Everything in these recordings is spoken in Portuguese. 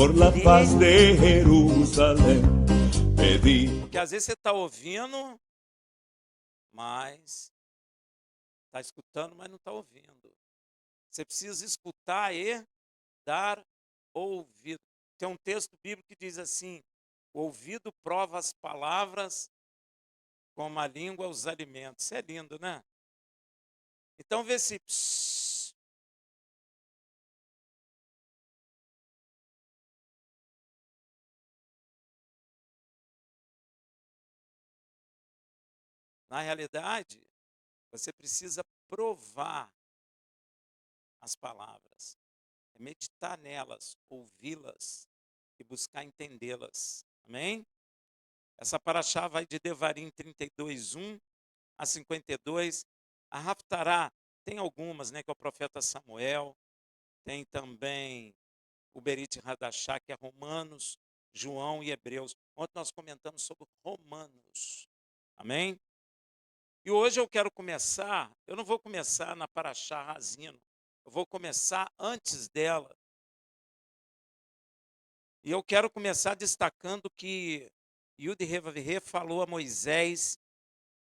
por la paz de Jerusalén. Pedí. Porque às vezes você está ouvindo, mas está escutando, mas não está ouvindo. Você precisa escutar e dar ouvido. Tem um texto bíblico que diz assim: o ouvido prova as palavras, como a língua os alimentos. Isso é lindo, né? Então vê se na realidade você precisa provar as palavras, meditar nelas, ouvi-las e buscar entendê-las. Amém? Essa paraxá vai de Devarim 32:1 a 52. A Raftará tem algumas, né, que é o profeta Samuel, tem também o Berit Hadachá, que é Romanos, João e Hebreus. Ontem nós comentamos sobre Romanos. Amém? E hoje eu quero começar, eu não vou começar na paraxá Razino, eu vou começar antes dela. E eu quero começar destacando que Yud Revavirê falou a Moisés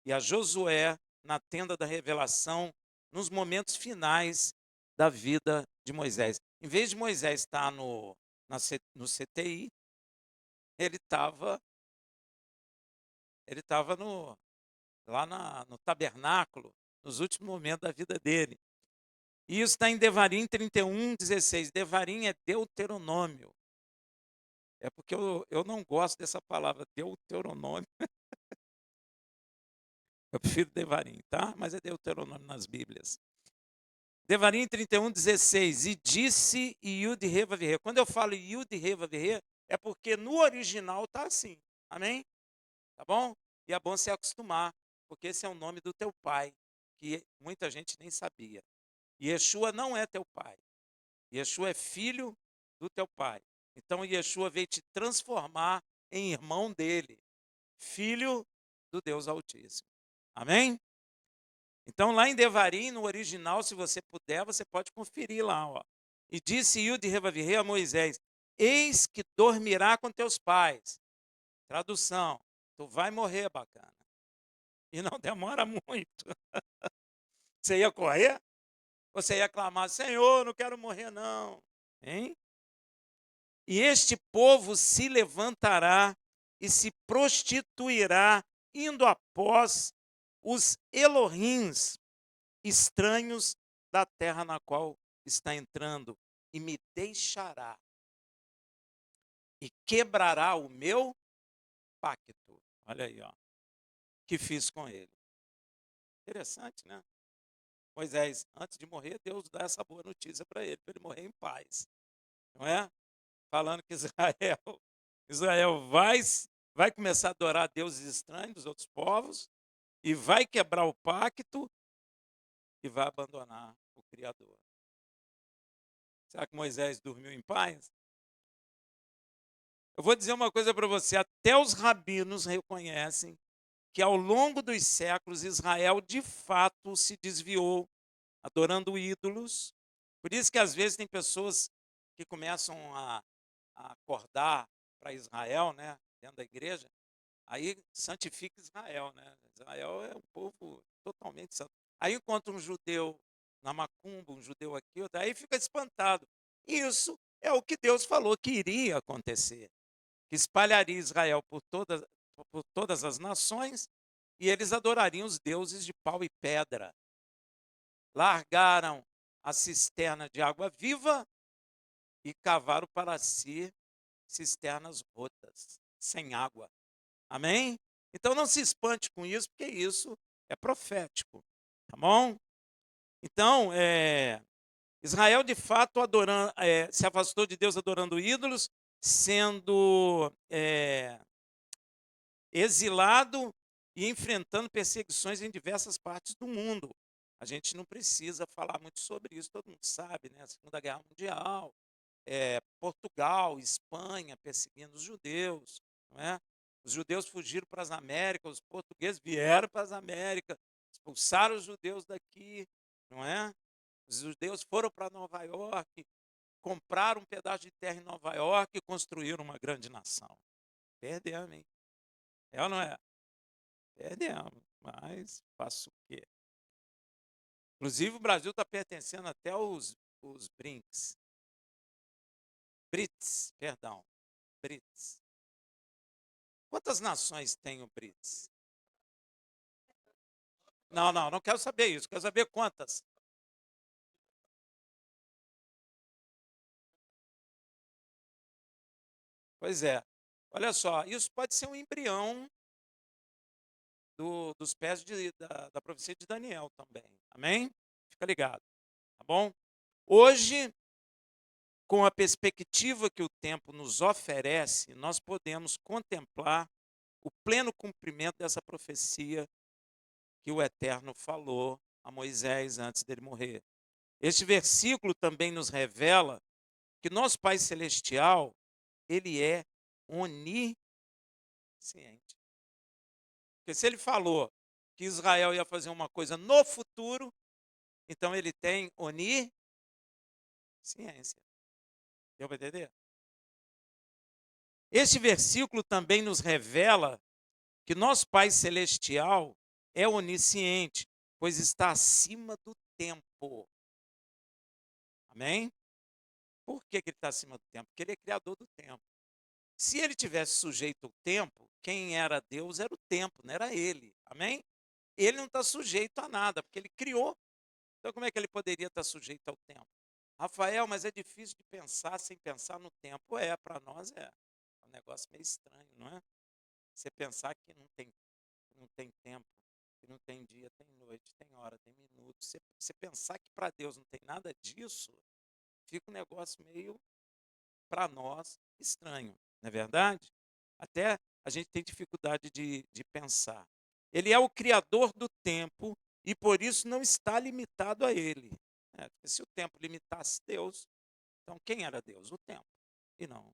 e a Josué na tenda da revelação, nos momentos finais da vida de Moisés. Em vez de Moisés estar no CTI, ele estava lá no tabernáculo, nos últimos momentos da vida dele. E isso está em Devarim 31:16. Devarim é Deuteronômio. É porque eu não gosto dessa palavra, Deuteronômio. Eu prefiro Devarim, tá? Mas é Deuteronômio nas Bíblias. Devarim 31:16. E disse Yud Revavirê. Quando eu falo Yud Revavirê, é porque no original está assim. Amém? Tá bom? E é bom se acostumar, porque esse é o nome do teu pai, que muita gente nem sabia. Yeshua não é teu pai. Yeshua é filho do teu pai. Então Yeshua veio te transformar em irmão dele, filho do Deus Altíssimo. Amém? Então lá em Devarim, no original, se você puder, você pode conferir lá, ó. E disse Yud Revavirê a Moisés: eis que dormirá com teus pais. Tradução: tu vai morrer, bacana. E não demora muito. Você ia correr? Você ia clamar: Senhor, não quero morrer não. Hein? E este povo se levantará e se prostituirá, indo após os Elohims estranhos da terra na qual está entrando, e me deixará, e quebrará o meu pacto. Olha aí, ó, que fiz com ele. Interessante, né? Moisés, antes de morrer, Deus dá essa boa notícia para ele morrer em paz. Não é? Falando que Israel vai começar a adorar deuses estranhos dos outros povos e vai quebrar o pacto e vai abandonar o Criador. Será que Moisés dormiu em paz? Eu vou dizer uma coisa para você, até os rabinos reconhecem que ao longo dos séculos Israel de fato se desviou, adorando ídolos. Por isso que às vezes tem pessoas que começam a acordar para Israel, né, dentro da igreja, aí santifica Israel, né? Israel é um povo totalmente santo. Aí encontra um judeu na macumba, um judeu aqui, outro, aí fica espantado. Isso é o que Deus falou que iria acontecer, que espalharia Israel por todas as nações e eles adorariam os deuses de pau e pedra. Largaram a cisterna de água viva e cavaram para si cisternas rotas, sem água. Amém? Então não se espante com isso, porque isso é profético. Tá bom? Então, Israel de fato adorando, se afastou de Deus adorando ídolos, sendo exilado e enfrentando perseguições em diversas partes do mundo. A gente não precisa falar muito sobre isso, todo mundo sabe, né? A Segunda Guerra Mundial, Portugal, Espanha perseguindo os judeus, não é? Os judeus fugiram para as Américas, os portugueses vieram para as Américas, expulsaram os judeus daqui, não é? Os judeus foram para Nova York, compraram um pedaço de terra em Nova York e construíram uma grande nação. Perdemos, hein? É ou não é? Perdemos, mas faço o quê? Inclusive, o Brasil está pertencendo até os BRICS. BRICS, perdão. BRICS. Quantas nações tem o BRICS? Não quero saber isso. Quero saber quantas. Pois é. Olha só, isso pode ser um embrião dos pés da profecia de Daniel também. Amém? Fica ligado, tá bom? Hoje, com a perspectiva que o tempo nos oferece, nós podemos contemplar o pleno cumprimento dessa profecia que o Eterno falou a Moisés antes dele morrer. Este versículo também nos revela que nosso Pai Celestial, ele é onisciente. Porque se ele falou que Israel ia fazer uma coisa no futuro, então ele tem onisciência. Deu para entender? Este versículo também nos revela que nosso Pai Celestial é onisciente, pois está acima do tempo. Amém? Por que ele está acima do tempo? Porque ele é criador do tempo. Se ele tivesse sujeito ao tempo, quem era Deus era o tempo, não era ele. Amém? Ele não está sujeito a nada, porque ele criou. Então, como é que ele poderia estar sujeito ao tempo? Rafael, mas é difícil de pensar sem pensar no tempo. Para nós é. É um negócio meio estranho, não é? Você pensar que não tem tempo, que não tem dia, tem noite, tem hora, tem minuto. Você pensar que para Deus não tem nada disso, fica um negócio meio, para nós, estranho, não é verdade? Até a gente tem dificuldade de pensar. Ele é o criador do tempo e por isso não está limitado a ele. Porque se o tempo limitasse Deus, então quem era Deus? O tempo, e não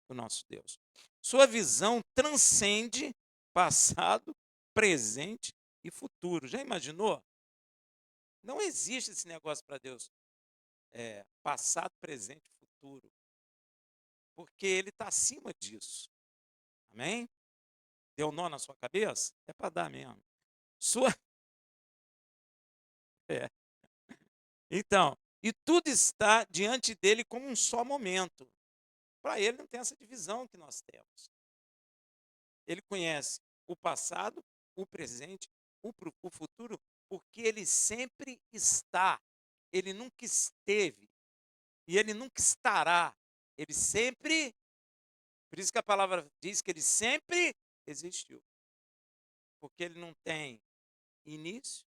o nosso Deus. Sua visão transcende passado, presente e futuro. Já imaginou? Não existe esse negócio para Deus, passado, presente e futuro, porque ele está acima disso. Amém? Deu nó na sua cabeça? É para dar mesmo. Sua. É. Então, e tudo está diante dele como um só momento. Para ele não tem essa divisão que nós temos. Ele conhece o passado, o presente, o futuro, porque ele sempre está. Ele nunca esteve. E ele nunca estará. Ele sempre. Por isso que a palavra diz que ele sempre existiu. Porque ele não tem início,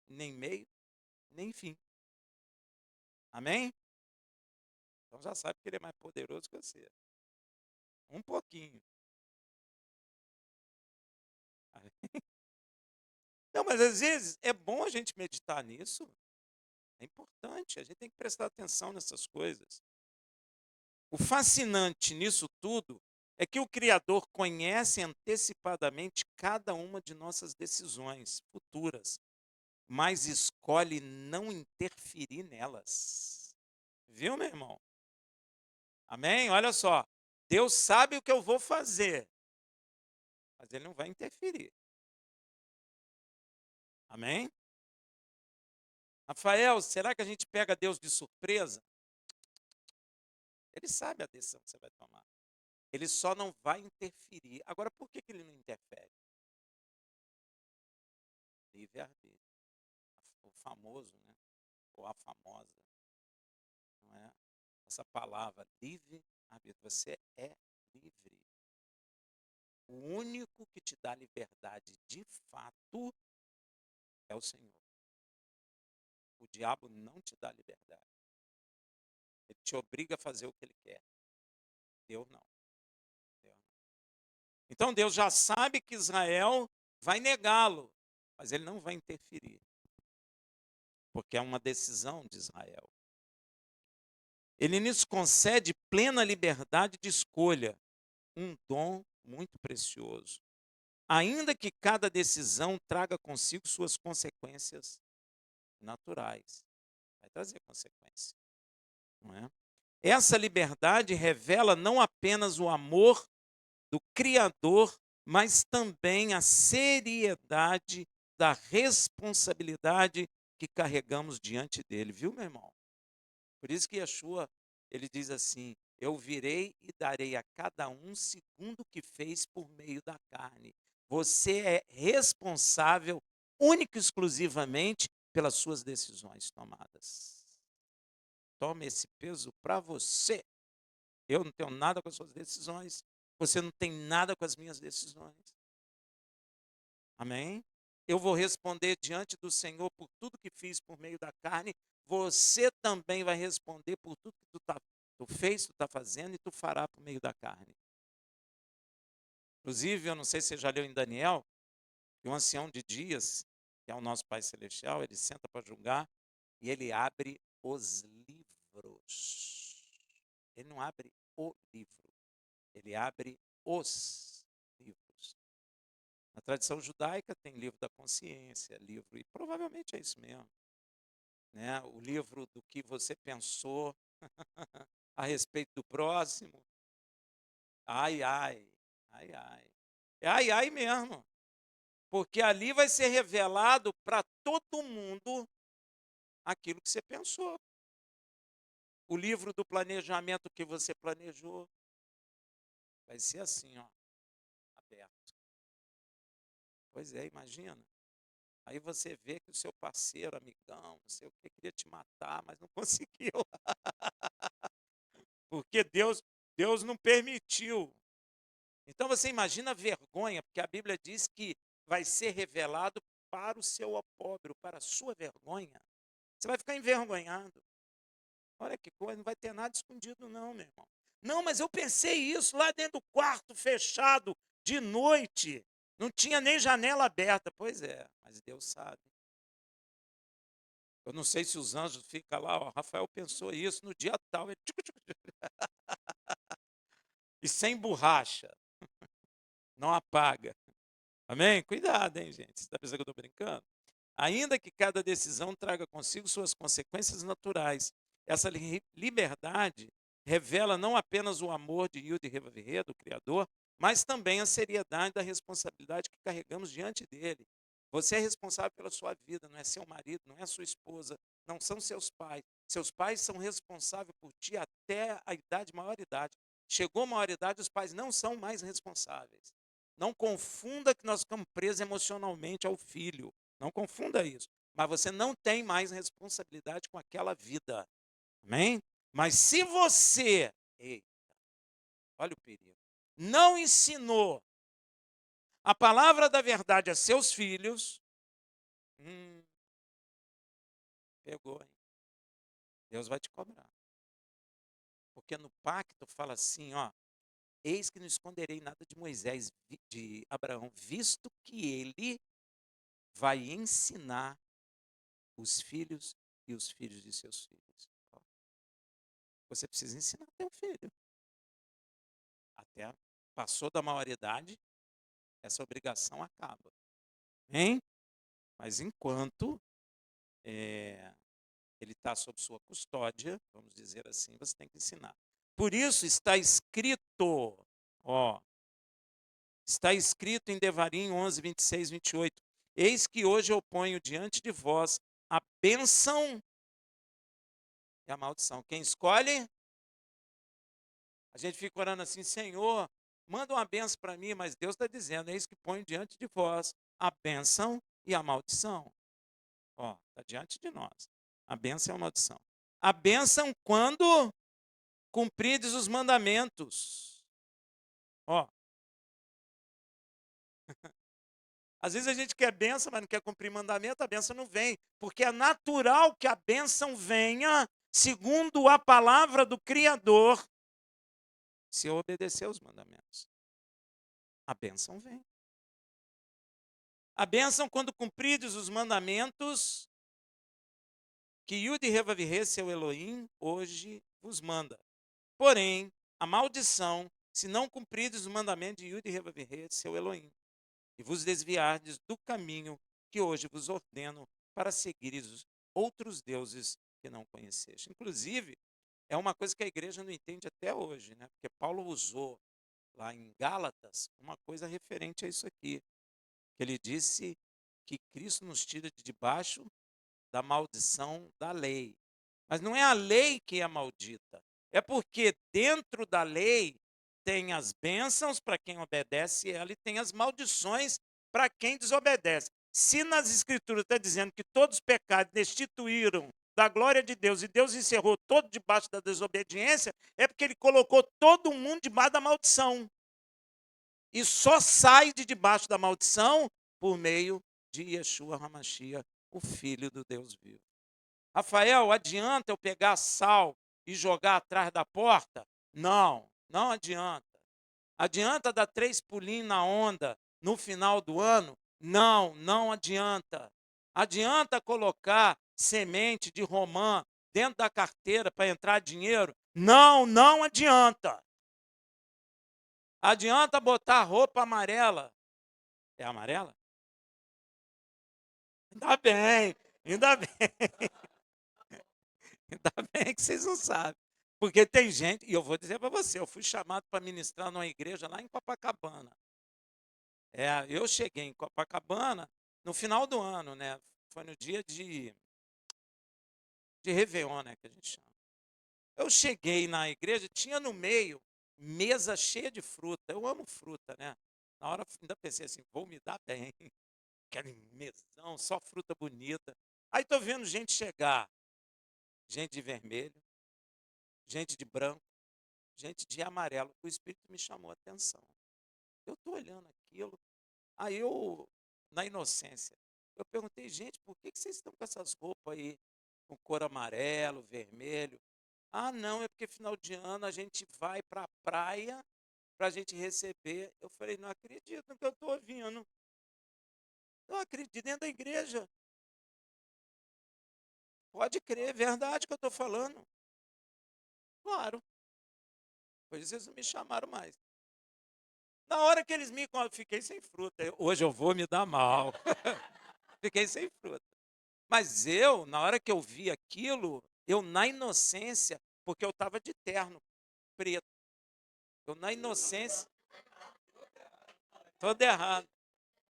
nem meio, nem fim. Amém? Então já sabe que ele é mais poderoso que você. Um pouquinho. Não, mas às vezes é bom a gente meditar nisso. É importante, a gente tem que prestar atenção nessas coisas. O fascinante nisso tudo é que o Criador conhece antecipadamente cada uma de nossas decisões futuras, mas escolhe não interferir nelas. Viu, meu irmão? Amém? Olha só. Deus sabe o que eu vou fazer, mas ele não vai interferir. Amém? Rafael, será que a gente pega Deus de surpresa? Ele sabe a decisão que você vai tomar. Ele só não vai interferir. Agora, por que ele não interfere? Livre-arbítrio. O famoso, né? Ou a famosa, não é? Essa palavra, livre-arbítrio. Você é livre. O único que te dá liberdade de fato é o Senhor. O diabo não te dá liberdade. Ele te obriga a fazer o que ele quer. Deus não. Deus não. Então Deus já sabe que Israel vai negá-lo, mas ele não vai interferir. Porque é uma decisão de Israel. Ele nos concede plena liberdade de escolha, um dom muito precioso. Ainda que cada decisão traga consigo suas consequências naturais. Vai trazer consequência, não é? Essa liberdade revela não apenas o amor do Criador, mas também a seriedade da responsabilidade que carregamos diante dele, viu, meu irmão? Por isso que Yeshua, ele diz assim: eu virei e darei a cada um segundo o que fez por meio da carne. Você é responsável única e exclusivamente pelas suas decisões tomadas. Tome esse peso para você. Eu não tenho nada com as suas decisões. Você não tem nada com as minhas decisões. Amém? Eu vou responder diante do Senhor por tudo que fiz por meio da carne. Você também vai responder por tudo que tu fez, tu está fazendo e tu fará por meio da carne. Inclusive, eu não sei se você já leu em Daniel, que o ancião de dias, que é o nosso Pai Celestial, ele senta para julgar e ele abre os livros. Ele não abre o livro, ele abre os livros. Na tradição judaica tem livro da consciência, livro, e provavelmente é isso mesmo, né? O livro do que você pensou a respeito do próximo. Ai, ai, ai, ai. É ai, ai mesmo. Porque ali vai ser revelado para todo mundo aquilo que você pensou. O livro do planejamento que você planejou vai ser assim, ó, aberto. Pois é, imagina. Aí você vê que o seu parceiro, amigão, não sei o que, queria te matar, mas não conseguiu. Porque Deus não permitiu. Então você imagina a vergonha, porque a Bíblia diz que vai ser revelado para o seu opróbrio, para a sua vergonha. Você vai ficar envergonhado. Olha que coisa, não vai ter nada escondido não, meu irmão. Não, mas eu pensei isso lá dentro do quarto fechado, de noite. Não tinha nem janela aberta. Pois é, mas Deus sabe. Eu não sei se os anjos ficam lá, ó, Rafael pensou isso no dia tal. E sem borracha, não apaga. Amém? Cuidado, hein, gente? Você está pensando que eu estou brincando? Ainda que cada decisão traga consigo suas consequências naturais, essa liberdade revela não apenas o amor de Yud Revavirê, do Criador, mas também a seriedade da responsabilidade que carregamos diante dele. Você é responsável pela sua vida, não é seu marido, não é sua esposa, não são seus pais. Seus pais são responsáveis por ti até a idade, maioridade. Chegou a maioridade, os pais não são mais responsáveis. Não confunda que nós ficamos presos emocionalmente ao filho. Não confunda isso. Mas você não tem mais responsabilidade com aquela vida. Amém? Mas se você, eita, olha o perigo, não ensinou a palavra da verdade a seus filhos, pegou, hein? Deus vai te cobrar. Porque no pacto fala assim, ó, eis que não esconderei nada de Moisés, de Abraão, visto que ele vai ensinar os filhos e os filhos de seus filhos. Você precisa ensinar teu filho. Até passou da maioridade, essa obrigação acaba. Hein? Mas enquanto ele está sob sua custódia, vamos dizer assim, você tem que ensinar. Por isso está escrito, ó, está escrito em Devarim 11, 26, 28. Eis que hoje eu ponho diante de vós a bênção e a maldição. Quem escolhe? A gente fica orando assim, Senhor, manda uma bênção para mim, mas Deus está dizendo, eis que ponho diante de vós a bênção e a maldição. Ó, está diante de nós. A bênção e a maldição. A bênção quando cumprides os mandamentos. Ó. Às vezes a gente quer bênção, mas não quer cumprir mandamento, a bênção não vem. Porque é natural que a bênção venha segundo a palavra do Criador, se eu obedecer os mandamentos. A bênção vem. A bênção quando cumprides os mandamentos que Yud Revavirê, seu Elohim, hoje vos manda. Porém, a maldição, se não cumprides o mandamento de Yud Revavirê, seu Elohim, e vos desviardes do caminho que hoje vos ordeno para seguires outros deuses que não conheceste. Inclusive, É uma coisa que a igreja não entende até hoje, né? Porque Paulo usou lá em Gálatas uma coisa referente a isso aqui, que ele disse que Cristo nos tira de debaixo da maldição da lei. Mas não é a lei que é maldita, é porque dentro da lei tem as bênçãos para quem obedece ela e tem as maldições para quem desobedece. Se nas escrituras está dizendo que todos os pecados destituíram da glória de Deus e Deus encerrou todo debaixo da desobediência, é porque ele colocou todo mundo debaixo da maldição. E só sai de debaixo da maldição por meio de Yeshua HaMashiach, o Filho do Deus vivo. Rafael, adianta eu pegar sal e jogar atrás da porta? Não, não adianta. Adianta dar 3 pulinhos na onda no final do ano? Não, não adianta. Adianta colocar semente de romã dentro da carteira para entrar dinheiro? Não, não adianta. Adianta botar roupa amarela. É amarela? Ainda bem, ainda bem. Ainda bem que vocês não sabem. Porque tem gente, e eu vou dizer para você, eu fui chamado para ministrar numa igreja lá em Copacabana. Eu cheguei em Copacabana no final do ano, né? Foi no dia de Réveillon, né, que a gente chama. Eu cheguei na igreja, tinha no meio mesa cheia de fruta. Eu amo fruta, né? Na hora ainda pensei assim, vou me dar bem. Aquele mesão, só fruta bonita. Aí tô vendo gente chegar, gente de vermelho, gente de branco, gente de amarelo. O Espírito me chamou a atenção. Eu estou olhando aquilo, aí eu, na inocência, eu perguntei, gente, por que vocês estão com essas roupas aí, com cor amarelo, vermelho? Ah, não, é porque final de ano a gente vai para a praia para a gente receber. Eu falei, não acredito no que eu estou ouvindo. Não acredito, dentro da igreja. Pode crer, é verdade que eu estou falando. Claro, pois eles não me chamaram mais. Na hora que eles me contaram, fiquei sem fruta. Hoje eu vou me dar mal. Fiquei sem fruta. Mas eu, na hora que eu vi aquilo, eu na inocência, porque eu estava de terno preto, eu na inocência, todo errado.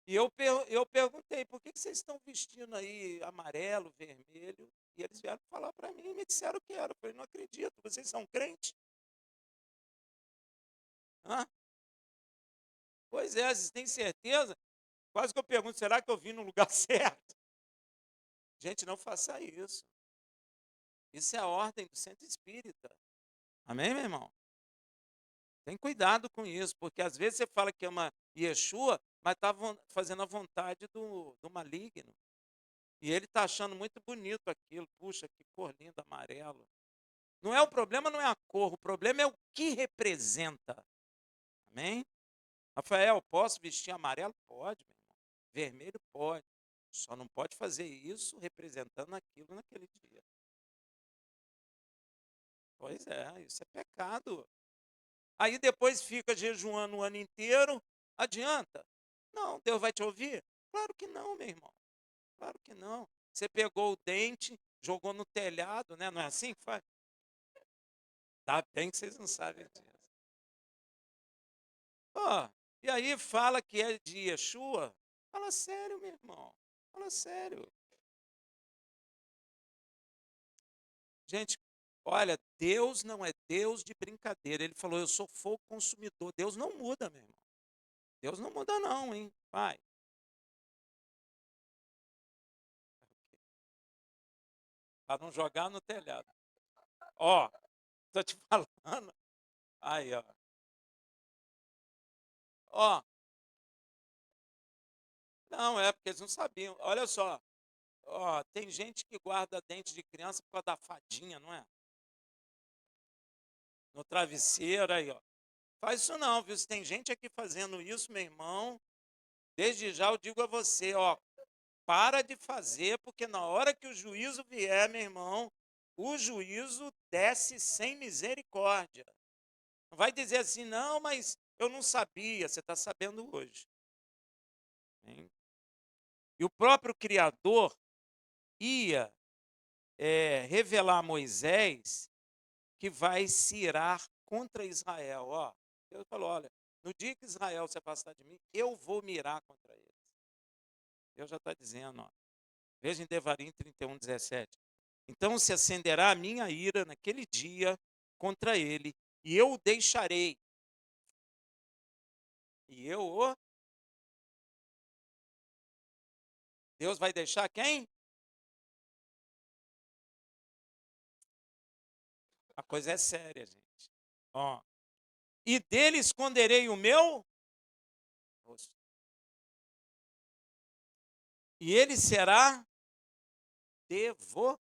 E eu perguntei, por que vocês estão vestindo aí amarelo, vermelho? E eles vieram falar para mim e me disseram que era. Eu falei, não acredito, vocês são crentes? Hã? Pois é, vocês têm certeza? Quase que eu pergunto, será que eu vim no lugar certo? Gente, não faça isso. Isso é a ordem do centro espírita. Amém, meu irmão? Tem cuidado com isso, porque às vezes você fala que ama Yeshua, mas está fazendo a vontade do maligno. E ele está achando muito bonito aquilo. Puxa, que cor linda, amarelo. Não é o problema, não é a cor, o problema é o que representa. Amém? Rafael, posso vestir amarelo? Pode, meu irmão. Vermelho pode. Só não pode fazer isso representando aquilo naquele dia. Pois é, isso é pecado. Aí depois fica jejuando o ano inteiro, adianta? Não, Deus vai te ouvir? Claro que não, meu irmão. Claro que não. Você pegou o dente, jogou no telhado, né? Não é assim que faz? Tá bem que vocês não sabem disso. Ó, e aí fala que é de Yeshua? Fala sério, meu irmão. Fala sério. Gente, olha, Deus não é Deus de brincadeira. Ele falou, eu sou fogo consumidor. Deus não muda, meu irmão. Deus não muda não, hein? Vai. Para não jogar no telhado. Ó, tô te falando. Aí, ó. Ó, não, é porque eles não sabiam. Olha só. Ó, tem gente que guarda dente de criança por causa da fadinha, não é? No travesseiro aí, ó. Faz isso não, viu? Se tem gente aqui fazendo isso, meu irmão, desde já eu digo a você, ó, para de fazer, porque na hora que o juízo vier, meu irmão, o juízo desce sem misericórdia. Não vai dizer assim, não, mas eu não sabia, você está sabendo hoje. Hein? E o próprio Criador ia revelar a Moisés que vai se irar contra Israel. Ó, Deus falou, olha, no dia que Israel se afastar de mim, eu vou me irar contra eles. Deus já está dizendo, ó. Veja em Devarim 31, 17. Então se acenderá a minha ira naquele dia contra ele, e eu o deixarei. E eu o... Deus vai deixar quem? A coisa é séria, gente. Ó, e dele esconderei o meu rosto. E ele será devorado.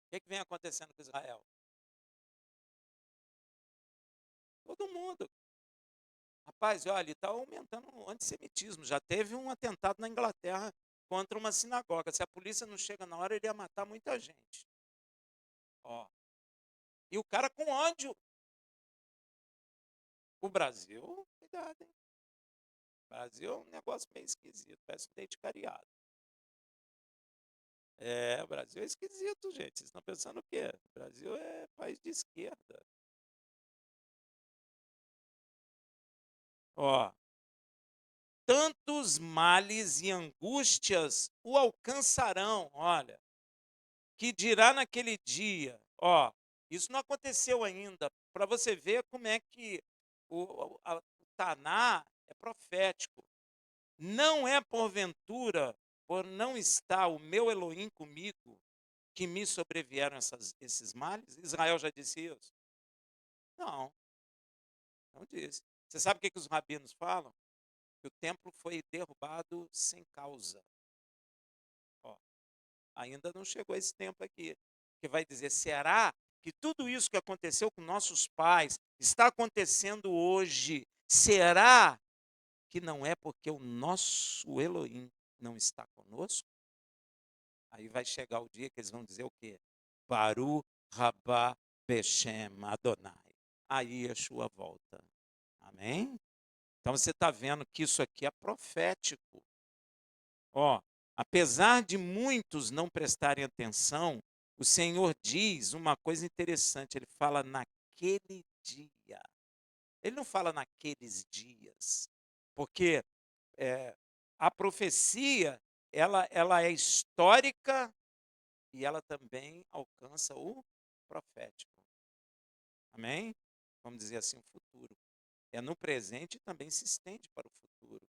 O que vem acontecendo com Israel? Todo mundo. Rapaz, olha, está aumentando o antissemitismo. Já teve um atentado na Inglaterra contra uma sinagoga. Se a polícia não chega na hora, ele ia matar muita gente. Ó. E o cara com ódio. O Brasil, cuidado, hein? O Brasil é um negócio meio esquisito, parece um leite cariado. É, o Brasil é esquisito, gente. Vocês estão pensando o quê? O Brasil é país de esquerda. Ó, tantos males e angústias o alcançarão, olha, que dirá naquele dia, ó, isso não aconteceu ainda, para você ver como é que o Taná é profético. Não é porventura, por não estar o meu Elohim comigo, que me sobrevieram esses males? Israel já disse isso? Não, não disse. Você sabe o que os rabinos falam? Que o templo foi derrubado sem causa. Ó, ainda não chegou esse tempo aqui, que vai dizer, será que tudo isso que aconteceu com nossos pais está acontecendo hoje? Será que não é porque o nosso Elohim não está conosco? Aí vai chegar o dia que eles vão dizer o quê? Baru Rabá Beshem Adonai. Aí Yeshua volta. Amém? Então você está vendo que isso aqui é profético. Ó, apesar de muitos não prestarem atenção, o Senhor diz uma coisa interessante. Ele fala naquele dia. Ele não fala naqueles dias. Porque a profecia, ela é histórica e ela também alcança o profético. Amém? Vamos dizer assim, o futuro. É no presente e também se estende para o futuro.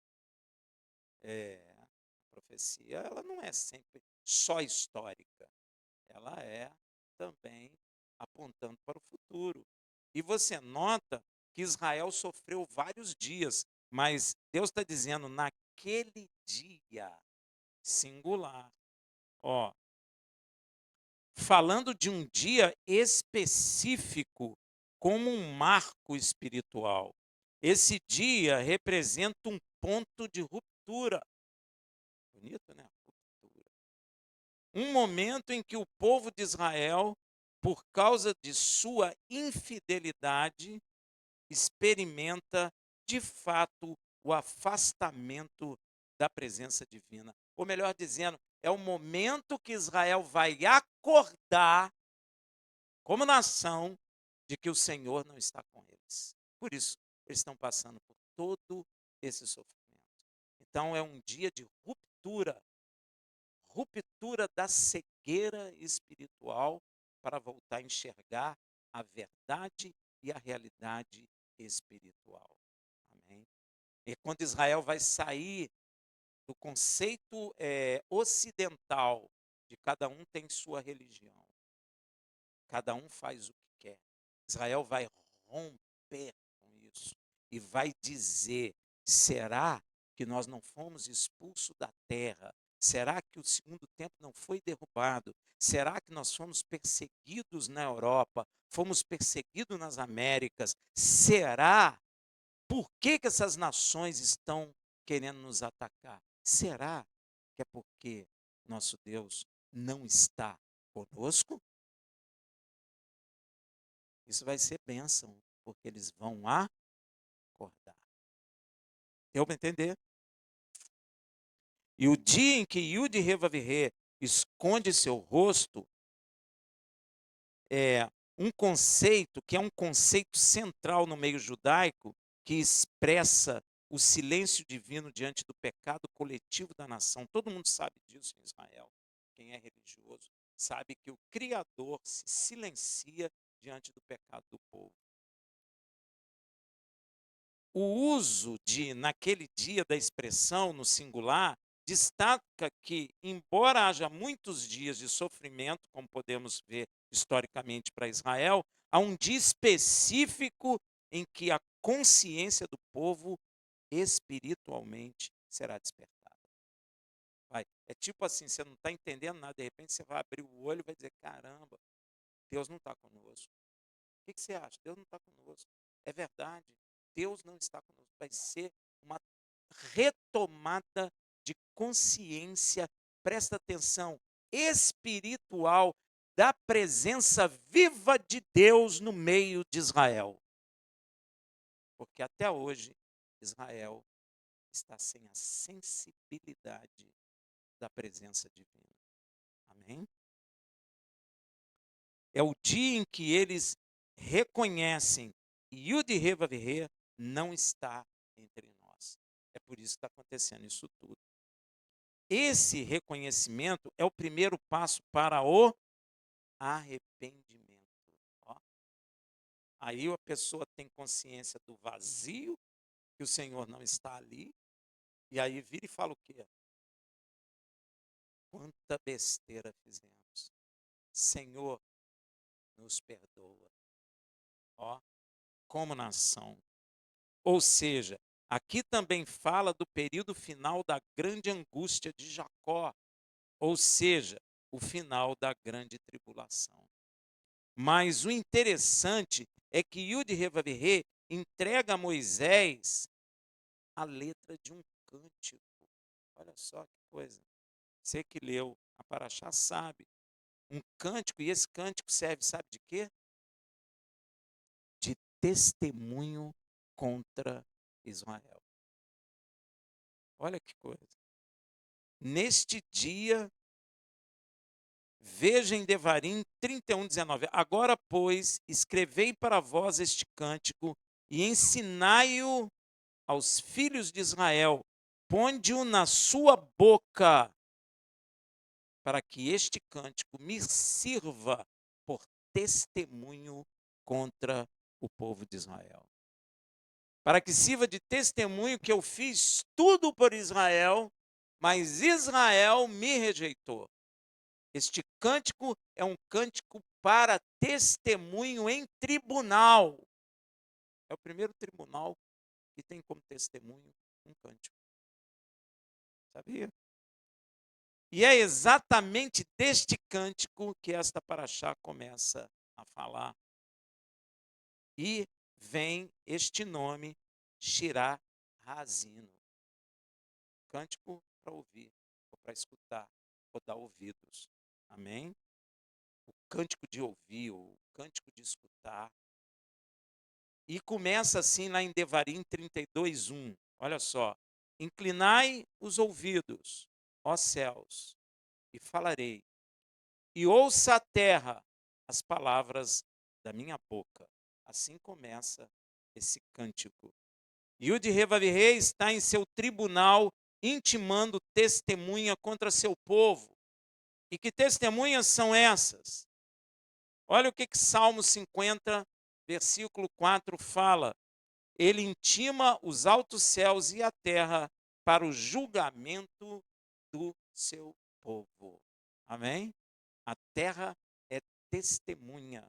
A profecia, ela não é sempre só histórica. Ela é também apontando para o futuro. E você nota que Israel sofreu vários dias, mas Deus está dizendo naquele dia singular. Ó, falando de um dia específico como um marco espiritual. Esse dia representa um ponto de ruptura. Bonito, né? Ruptura. Um momento em que o povo de Israel, por causa de sua infidelidade, experimenta de fato o afastamento da presença divina. Ou melhor dizendo, é o momento que Israel vai acordar como nação de que o Senhor não está com eles. Por isso, eles estão passando por todo esse sofrimento. Então é um dia de ruptura, ruptura da cegueira espiritual para voltar a enxergar a verdade e a realidade espiritual. Amém? E quando Israel vai sair do conceito ocidental de cada um tem sua religião, cada um faz o que quer. Israel vai romper com isso e vai dizer: será que nós não fomos expulsos da terra? Será que o segundo templo não foi derrubado? Será que nós fomos perseguidos na Europa? Fomos perseguidos nas Américas? Será? Por que essas nações estão querendo nos atacar? Será que é porque nosso Deus não está conosco? Isso vai ser bênção, porque eles vão acordar. Deu para entender? E o dia em que Yud Revavirê esconde seu rosto, um conceito que é um conceito central no meio judaico, que expressa o silêncio divino diante do pecado coletivo da nação. Todo mundo sabe disso em Israel. Quem é religioso sabe que o Criador se silencia diante do pecado do povo. O uso de, naquele dia, da expressão no singular, destaca que, embora haja muitos dias de sofrimento, como podemos ver historicamente para Israel, há um dia específico em que a consciência do povo espiritualmente será despertada. É tipo assim, você não está entendendo nada, de repente você vai abrir o olho e vai dizer, caramba, Deus não está conosco. O que você acha? Deus não está conosco. É verdade, Deus não está conosco. Vai ser uma retomada de consciência, presta atenção, espiritual, da presença viva de Deus no meio de Israel. Porque até hoje, Israel está sem a sensibilidade da presença divina. Amém? É o dia em que eles reconhecem que Yud-Heh-Vav-Heh não está entre nós. É por isso que está acontecendo isso tudo. Esse reconhecimento é o primeiro passo para o arrependimento. Ó. Aí a pessoa tem consciência do vazio, que o Senhor não está ali, e aí vira e fala o quê? Quanta besteira fizemos. Senhor, nos perdoa. Ó, como nação. Ou seja, aqui também fala do período final da grande angústia de Jacó, ou seja, o final da grande tribulação. Mas o interessante é que Yud-Heh-Vav-Heh entrega a Moisés a letra de um cântico. Olha só que coisa. Você que leu a Paraxá sabe. Um cântico, e esse cântico serve, sabe de quê? De testemunho contra Israel. Olha que coisa. Neste dia, veja em Devarim 31:19. Agora, pois, escrevei para vós este cântico e ensinai-o aos filhos de Israel. Ponde-o na sua boca, para que este cântico me sirva por testemunho contra o povo de Israel. Para que sirva de testemunho que eu fiz tudo por Israel, mas Israel me rejeitou. Este cântico é um cântico para testemunho em tribunal. É o primeiro tribunal que tem como testemunho um cântico. Sabia? E é exatamente deste cântico que esta paraxá começa a falar. E vem este nome, Shirá Razino. Cântico para ouvir, ou para escutar, ou dar ouvidos. Amém? O cântico de ouvir, o cântico de escutar. E começa assim lá em Devarim 32:1. Olha só. Inclinai os ouvidos, ó céus, e falarei. E ouça a terra as palavras da minha boca. Assim começa esse cântico. Yud-Heh-Vav-Heh está em seu tribunal intimando testemunha contra seu povo. E que testemunhas são essas? Olha o que Salmo 50, versículo 4 fala. Ele intima os altos céus e a terra para o julgamento do seu povo. Amém? A terra é testemunha,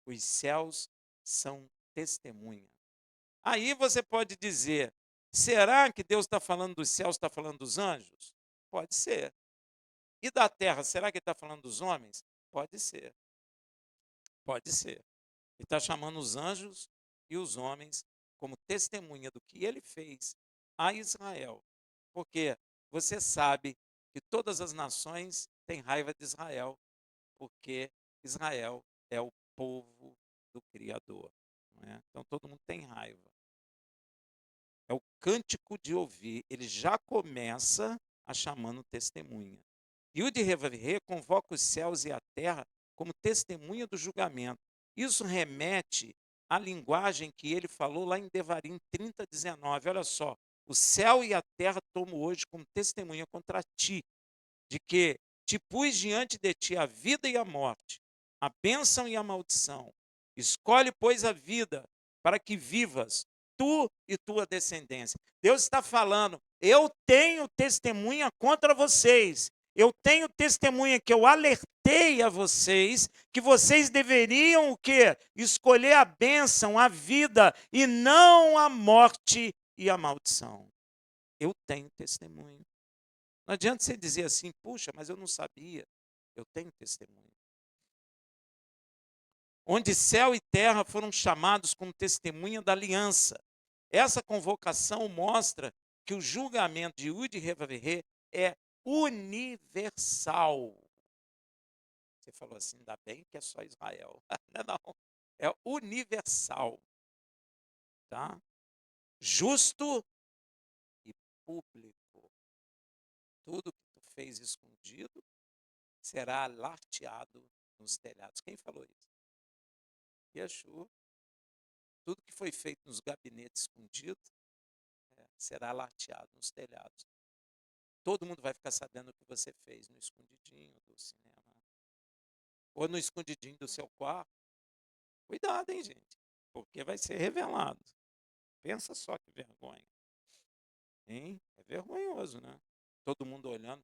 os céus são testemunha. Aí você pode dizer, será que Deus está falando dos céus, está falando dos anjos? Pode ser. E da terra, será que ele está falando dos homens? Pode ser. Pode ser. Ele está chamando os anjos e os homens como testemunha do que ele fez a Israel. Porque você sabe que todas as nações têm raiva de Israel, porque Israel é o povo do Criador. Não é? Então todo mundo tem raiva. É o cântico de ouvir. Ele já começa a chamando testemunha. Yud-Heh-Vav-Heh convoca os céus e a terra como testemunha do julgamento. Isso remete à linguagem que ele falou lá em Devarim 30:19. Olha só, o céu e a terra tomo hoje como testemunha contra ti, de que te pus diante de ti a vida e a morte, a bênção e a maldição. Escolhe, pois, a vida, para que vivas, tu e tua descendência. Deus está falando, eu tenho testemunha contra vocês. Eu tenho testemunha que eu alertei a vocês que vocês deveriam o quê? Escolher a bênção, a vida e não a morte e a maldição. Eu tenho testemunho. Não adianta você dizer assim, puxa, mas eu não sabia. Eu tenho testemunho. Onde céu e terra foram chamados como testemunha da aliança. Essa convocação mostra que o julgamento de Yud Revaverê é universal. Você falou assim, ainda bem que é só Israel. Não, é universal. Tá? Justo e público. Tudo que tu fez escondido será larteado nos telhados. Quem falou isso? Yeshua. Tudo que foi feito nos gabinetes escondidos será larteado nos telhados. Todo mundo vai ficar sabendo o que você fez no escondidinho do cinema. Ou no escondidinho do seu quarto. Cuidado, hein, gente? Porque vai ser revelado. Pensa só que vergonha. Hein? É vergonhoso, né? Todo mundo olhando.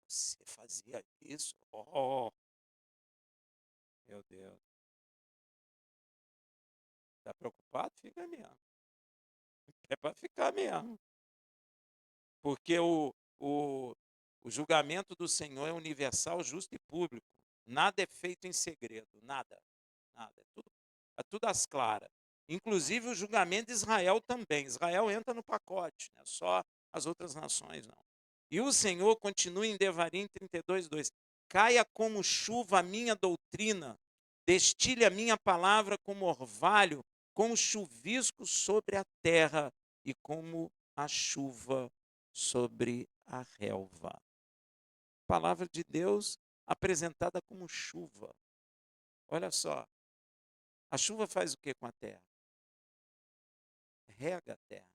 Você fazia isso? Oh, meu Deus. Está preocupado? Fica mesmo. É para ficar mesmo. Porque o julgamento do Senhor é universal, justo e público. Nada é feito em segredo. Nada. Nada. É tudo às claras. Inclusive o julgamento de Israel também. Israel entra no pacote, né? Só as outras nações não. E o Senhor continua em Devarim 32:2. Caia como chuva a minha doutrina, destile a minha palavra como orvalho, como chuvisco sobre a terra e como a chuva sobre a relva. Palavra de Deus apresentada como chuva. Olha só, a chuva faz o que com a terra? Rega a terra.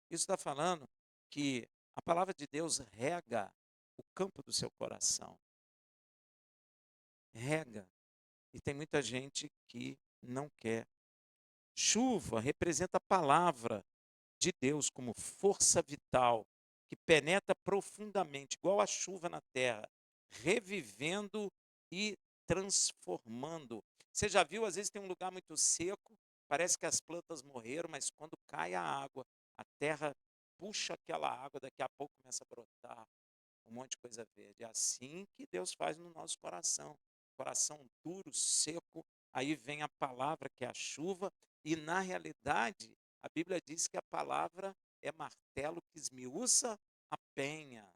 Isso está falando que a palavra de Deus rega o campo do seu coração. Rega. E tem muita gente que não quer. Chuva representa a palavra de Deus como força vital que penetra profundamente, igual a chuva na terra, revivendo e transformando. Você já viu, às vezes tem um lugar muito seco, parece que as plantas morreram, mas quando cai a água, a terra puxa aquela água, daqui a pouco começa a brotar um monte de coisa verde. É assim que Deus faz no nosso coração. Coração duro, seco, aí vem a palavra que é a chuva, e na realidade, a Bíblia diz que a palavra é martelo que esmiuça a penha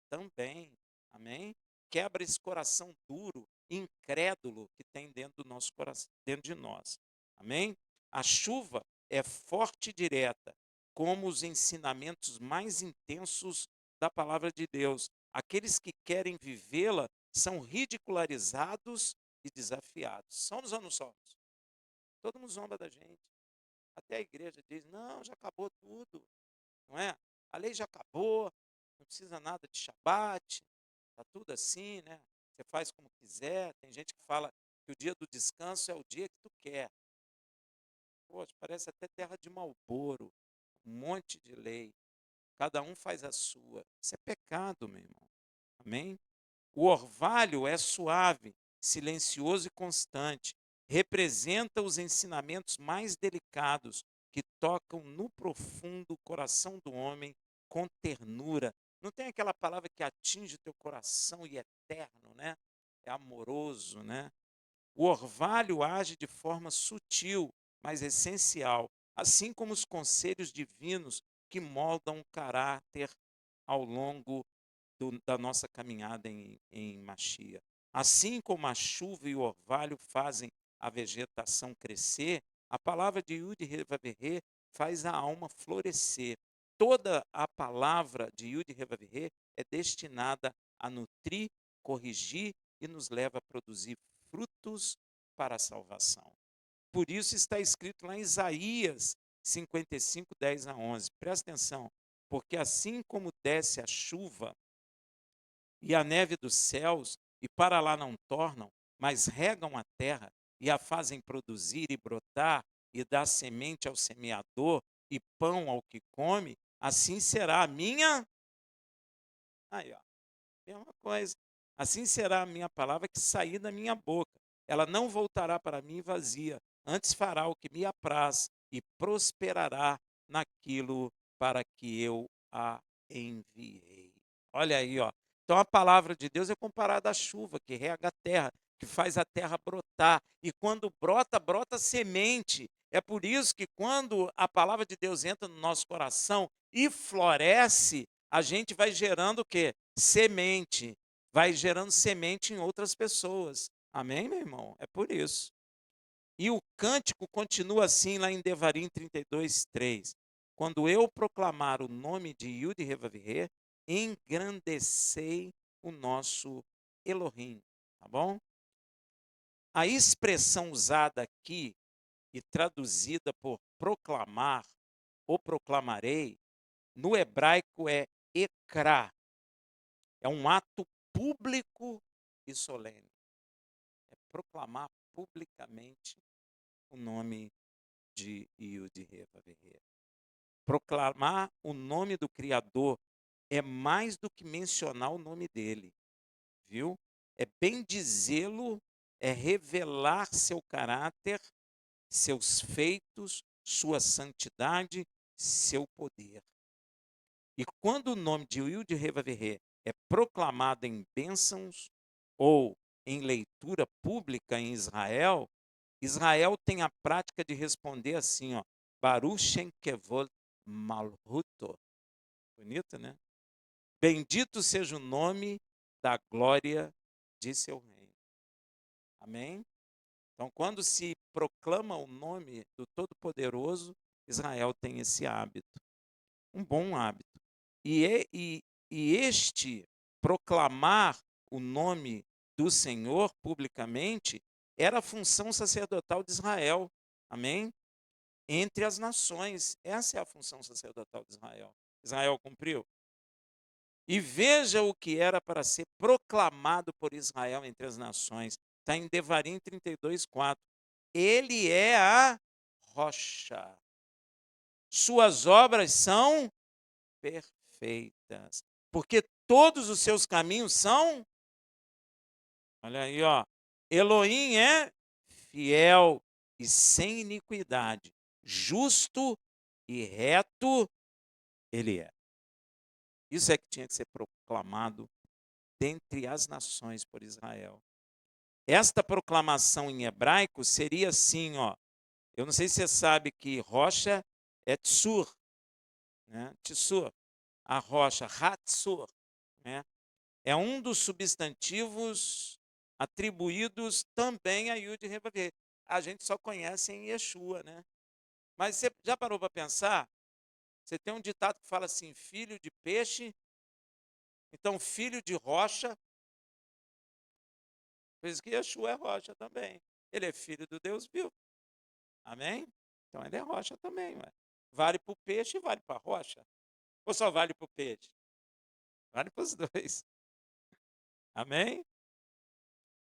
também. Amém? Quebra esse coração duro, incrédulo que tem dentro do nosso coração, dentro de nós. Amém? A chuva é forte e direta, como os ensinamentos mais intensos da palavra de Deus. Aqueles que querem vivê-la são ridicularizados e desafiados. Somos ou não somos? Todo mundo zomba da gente. Até a igreja diz, não, já acabou tudo. Não é? A lei já acabou, não precisa nada de Shabat, está tudo assim, né? Você faz como quiser. Tem gente que fala que o dia do descanso é o dia que tu quer. Poxa, parece até terra de Marlboro, um monte de lei. Cada um faz a sua. Isso é pecado, meu irmão. Amém? O orvalho é suave, silencioso e constante. Representa os ensinamentos mais delicados que tocam no profundo coração do homem com ternura. Não tem aquela palavra que atinge o teu coração e é eterno, né? É amoroso, né? O orvalho age de forma sutil, mas essencial, assim como os conselhos divinos que moldam o caráter ao longo da nossa caminhada em Machia. Assim como a chuva e o orvalho fazem a vegetação crescer, a palavra de Yud Revaverê faz a alma florescer. Toda a palavra de Yud Revaverê é destinada a nutrir, corrigir e nos leva a produzir frutos para a salvação. Por isso está escrito lá em Isaías 55, 10 a 11. Presta atenção, porque assim como desce a chuva e a neve dos céus, e para lá não tornam, mas regam a terra e a fazem produzir e brotar, e dá semente ao semeador e pão ao que come, assim será a minha. Aí, ó, mesma coisa. Assim será a minha palavra que sair da minha boca. Ela não voltará para mim vazia, antes fará o que me apraz e prosperará naquilo para que eu a enviei. Olha aí, ó. Então a palavra de Deus é comparada à chuva que rega a terra, que faz a terra brotar. E quando brota, brota semente. É por isso que quando a palavra de Deus entra no nosso coração e floresce, a gente vai gerando o quê? Semente. Vai gerando semente em outras pessoas. Amém, meu irmão? É por isso. E o cântico continua assim lá em Devarim 32, 3. Quando eu proclamar o nome de Yud-Heh-Vav-Heh, engrandecei o nosso Elohim. Tá bom? A expressão usada aqui e traduzida por proclamar ou proclamarei, no hebraico é ekra. É um ato público e solene. É proclamar publicamente o nome de Yud-Heh-Vav-Heh. Proclamar o nome do Criador é mais do que mencionar o nome dele, viu? É bendizê-lo, é revelar seu caráter, seus feitos, sua santidade, seu poder. E quando o nome de Yud-Heh-Vav-Heh é proclamado em bênçãos ou em leitura pública em Israel, Israel tem a prática de responder assim, ó, Baruch Shem Kevod Malhuto. Bonito, né? Bendito seja o nome da glória de seu reino. Amém? Então, quando se proclama o nome do Todo-Poderoso, Israel tem esse hábito, um bom hábito. E este proclamar o nome do Senhor publicamente era a função sacerdotal de Israel. Amém? Entre as nações. Essa é a função sacerdotal de Israel. Israel cumpriu. E veja o que era para ser proclamado por Israel entre as nações. Está em Devarim 32, 4. Ele é a rocha. Suas obras são perfeitas. Porque todos os seus caminhos são. Olha aí, ó. Elohim é fiel e sem iniquidade. Justo e reto ele é. Isso é que tinha que ser proclamado dentre as nações por Israel. Esta proclamação em hebraico seria assim, ó. Eu não sei se você sabe que rocha é tsur, né? Tsur, a rocha, hatsur, né? É um dos substantivos atribuídos também a Yud-Heh-Vav-Heh. A gente só conhece em Yeshua, né? Mas você já parou para pensar? Você tem um ditado que fala assim, filho de peixe, então filho de rocha. Por isso que Yeshua é rocha também. Ele é filho do Deus vivo. Amém? Então ele é rocha também. Ué. Vale para o peixe e vale para a rocha. Ou só vale para o peixe? Vale para os dois. Amém?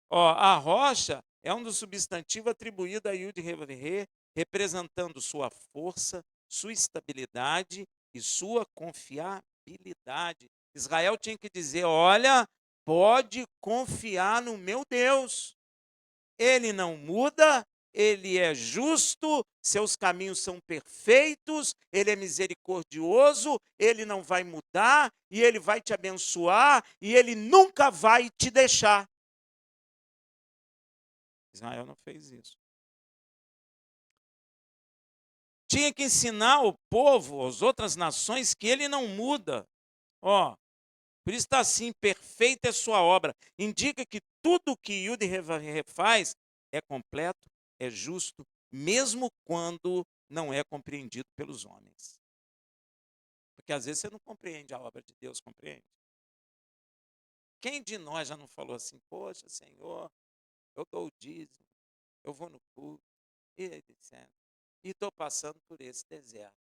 Ó, a rocha é um dos substantivos atribuídos a Yud-Heh-Vav-Heh, representando sua força, sua estabilidade e sua confiabilidade. Israel tinha que dizer, olha, pode confiar no meu Deus. Ele não muda, ele é justo, seus caminhos são perfeitos, ele é misericordioso, ele não vai mudar, e ele vai te abençoar, e ele nunca vai te deixar. Israel não fez isso. Tinha que ensinar o povo, as outras nações, que ele não muda. Ó, por isso está assim, perfeita é sua obra. Indica que tudo que Yud-Heh-Vav-Heh faz é completo, é justo, mesmo quando não é compreendido pelos homens. Porque às vezes você não compreende a obra de Deus, compreende? Quem de nós já não falou assim, poxa, Senhor, eu dou o dízimo, eu vou no culto, e etc. E estou passando por esse deserto.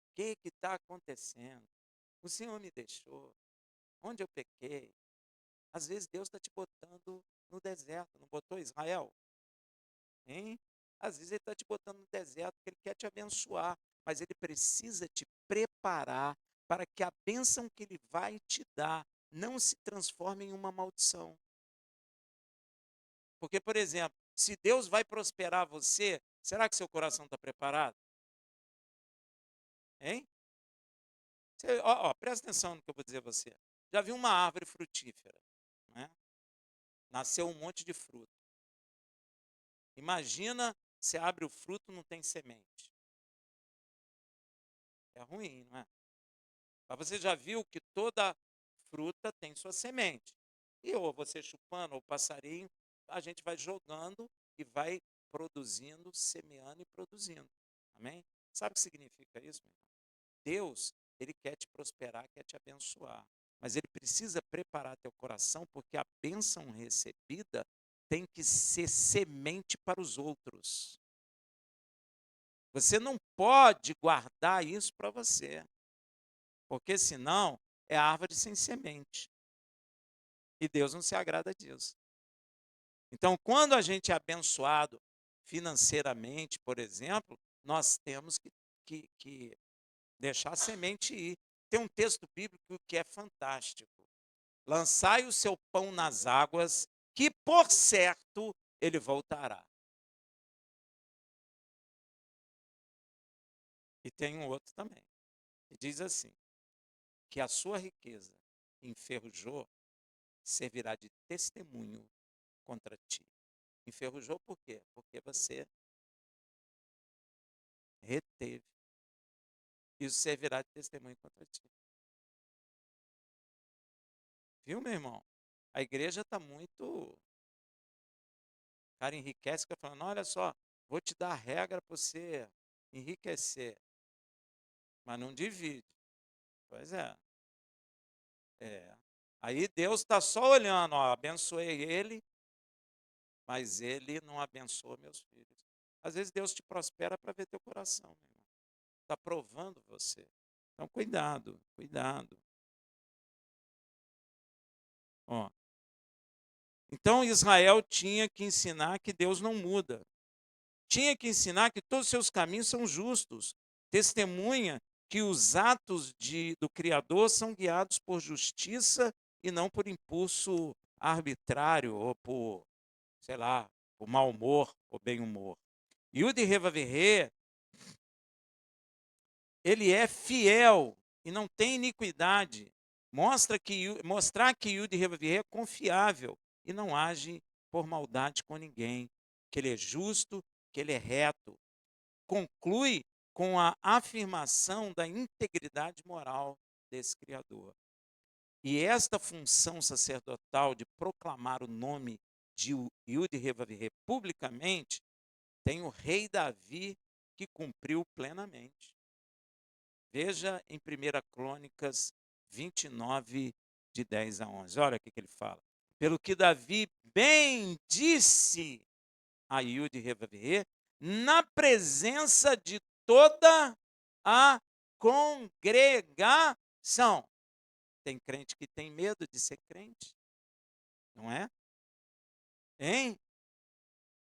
O que está acontecendo? O Senhor me deixou. Onde eu pequei? Às vezes Deus está te botando no deserto, não botou Israel? Hein? Às vezes Ele está te botando no deserto porque Ele quer te abençoar, mas Ele precisa te preparar para que a bênção que Ele vai te dar não se transforme em uma maldição. Porque, por exemplo, se Deus vai prosperar você, será que seu coração está preparado? Hein? Presta atenção no que eu vou dizer a você. Já viu uma árvore frutífera? Né? Nasceu um monte de fruto. Imagina, você abre o fruto e não tem semente. É ruim, não é? Mas você já viu que toda fruta tem sua semente. E ou você chupando, ou passarinho, a gente vai jogando e vai produzindo, semeando e produzindo. Amém? Sabe o que significa isso, meu irmão? Deus, Ele quer te prosperar, quer te abençoar. Mas Ele precisa preparar teu coração, porque a bênção recebida tem que ser semente para os outros. Você não pode guardar isso para você, porque senão é árvore sem semente. E Deus não se agrada disso. Então, quando a gente é abençoado financeiramente, por exemplo, nós temos que deixar a semente ir. Tem um texto bíblico que é fantástico. Lançai o seu pão nas águas, que por certo ele voltará. E tem um outro também, que diz assim, que a sua riqueza enferrujou, servirá de testemunho contra ti. Enferrujou por quê? Porque você reteve. Isso servirá de testemunho contra ti. Viu, meu irmão? A igreja está muito. O cara enriquece, fica falando: olha só, vou te dar a regra para você enriquecer, mas não divide. Pois é. É. Aí Deus está só olhando, ó, abençoei ele, mas ele não abençoa meus filhos. Às vezes Deus te prospera para ver teu coração, meu irmão. Está provando você. Então, cuidado, cuidado. Ó. Então, Israel tinha que ensinar que Deus não muda. Tinha que ensinar que todos os seus caminhos são justos. Testemunha que os atos do Criador são guiados por justiça e não por impulso arbitrário ou por, sei lá, por mau humor ou bem humor. Yud Revavirê, ele é fiel e não tem iniquidade. Mostrar que Yud Revavirê é confiável e não age por maldade com ninguém. Que ele é justo, que ele é reto. Conclui com a afirmação da integridade moral desse Criador. E esta função sacerdotal de proclamar o nome de Yud Revavirê publicamente, tem o rei Davi que cumpriu plenamente. Veja em 1 Crônicas 29, de 10 a 11. Olha o que ele fala. Pelo que Davi bem disse a Yud Revavirê, na presença de toda a congregação. Tem crente que tem medo de ser crente, não é? Hein?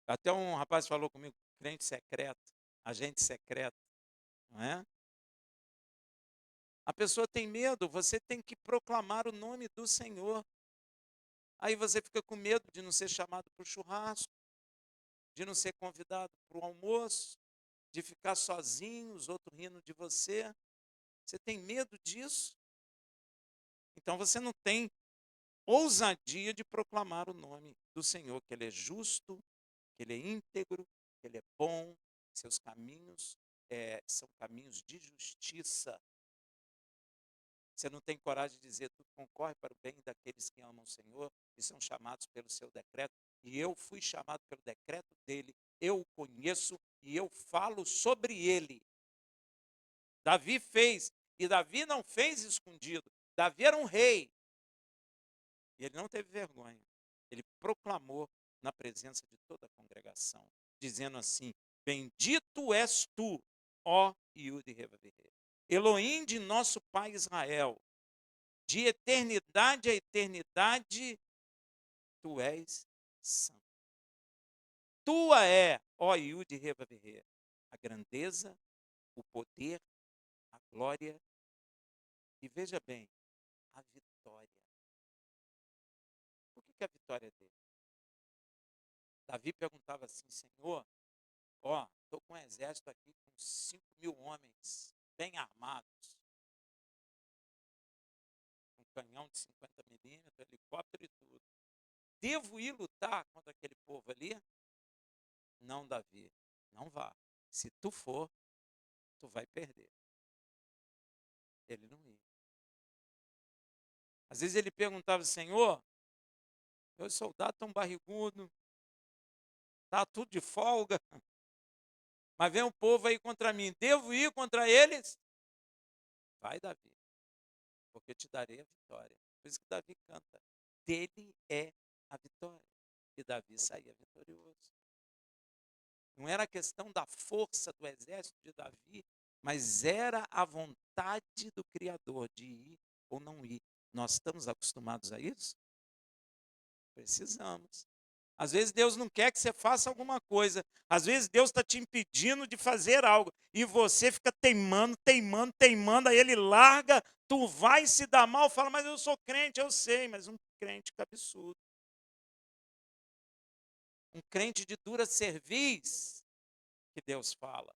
Até um rapaz falou comigo, crente secreto, agente secreto, não é? A pessoa tem medo, você tem que proclamar o nome do Senhor. Aí você fica com medo de não ser chamado para o churrasco, de não ser convidado para o almoço, de ficar sozinho, os outros rindo de você. Você tem medo disso? Então você não tem ousadia de proclamar o nome do Senhor, que Ele é justo, que Ele é íntegro, que Ele é bom, seus caminhos são caminhos de justiça. Você não tem coragem de dizer, tudo concorre para o bem daqueles que amam o Senhor e são chamados pelo seu decreto. E eu fui chamado pelo decreto dele, eu o conheço e eu falo sobre ele. Davi fez, e Davi não fez escondido. Davi era um rei. E ele não teve vergonha. Ele proclamou na presença de toda a congregação, dizendo assim: bendito és tu, ó Yud-Heh-Vav-Heh, Elohim de nosso pai Israel, de eternidade a eternidade, tu és santo. Tua é, ó Yud-Heh-Vav-Heh, a grandeza, o poder, a glória e, veja bem, a vitória. Por que a vitória é dele? Davi perguntava assim: Senhor, ó, estou com um exército aqui com 5.000 homens bem armados, com canhão de 50 milímetros, helicóptero e tudo. Devo ir lutar contra aquele povo ali? Não, Davi, não vá. Se tu for, tu vai perder. Ele não ia. Às vezes ele perguntava: Senhor, meus soldados estão barrigudos, está tudo de folga, mas vem um povo aí contra mim, devo ir contra eles? Vai, Davi, porque te darei a vitória. Por isso que Davi canta: dele é a vitória. E Davi saía vitorioso. Não era a questão da força do exército de Davi, mas era a vontade do Criador de ir ou não ir. Nós estamos acostumados a isso? Precisamos. Às vezes Deus não quer que você faça alguma coisa. Às vezes Deus está te impedindo de fazer algo. E você fica teimando, teimando, teimando. Aí ele larga, tu vai se dar mal, fala: mas eu sou crente, eu sei. Mas um crente cabeçudo. Um crente de dura cerviz, que Deus fala.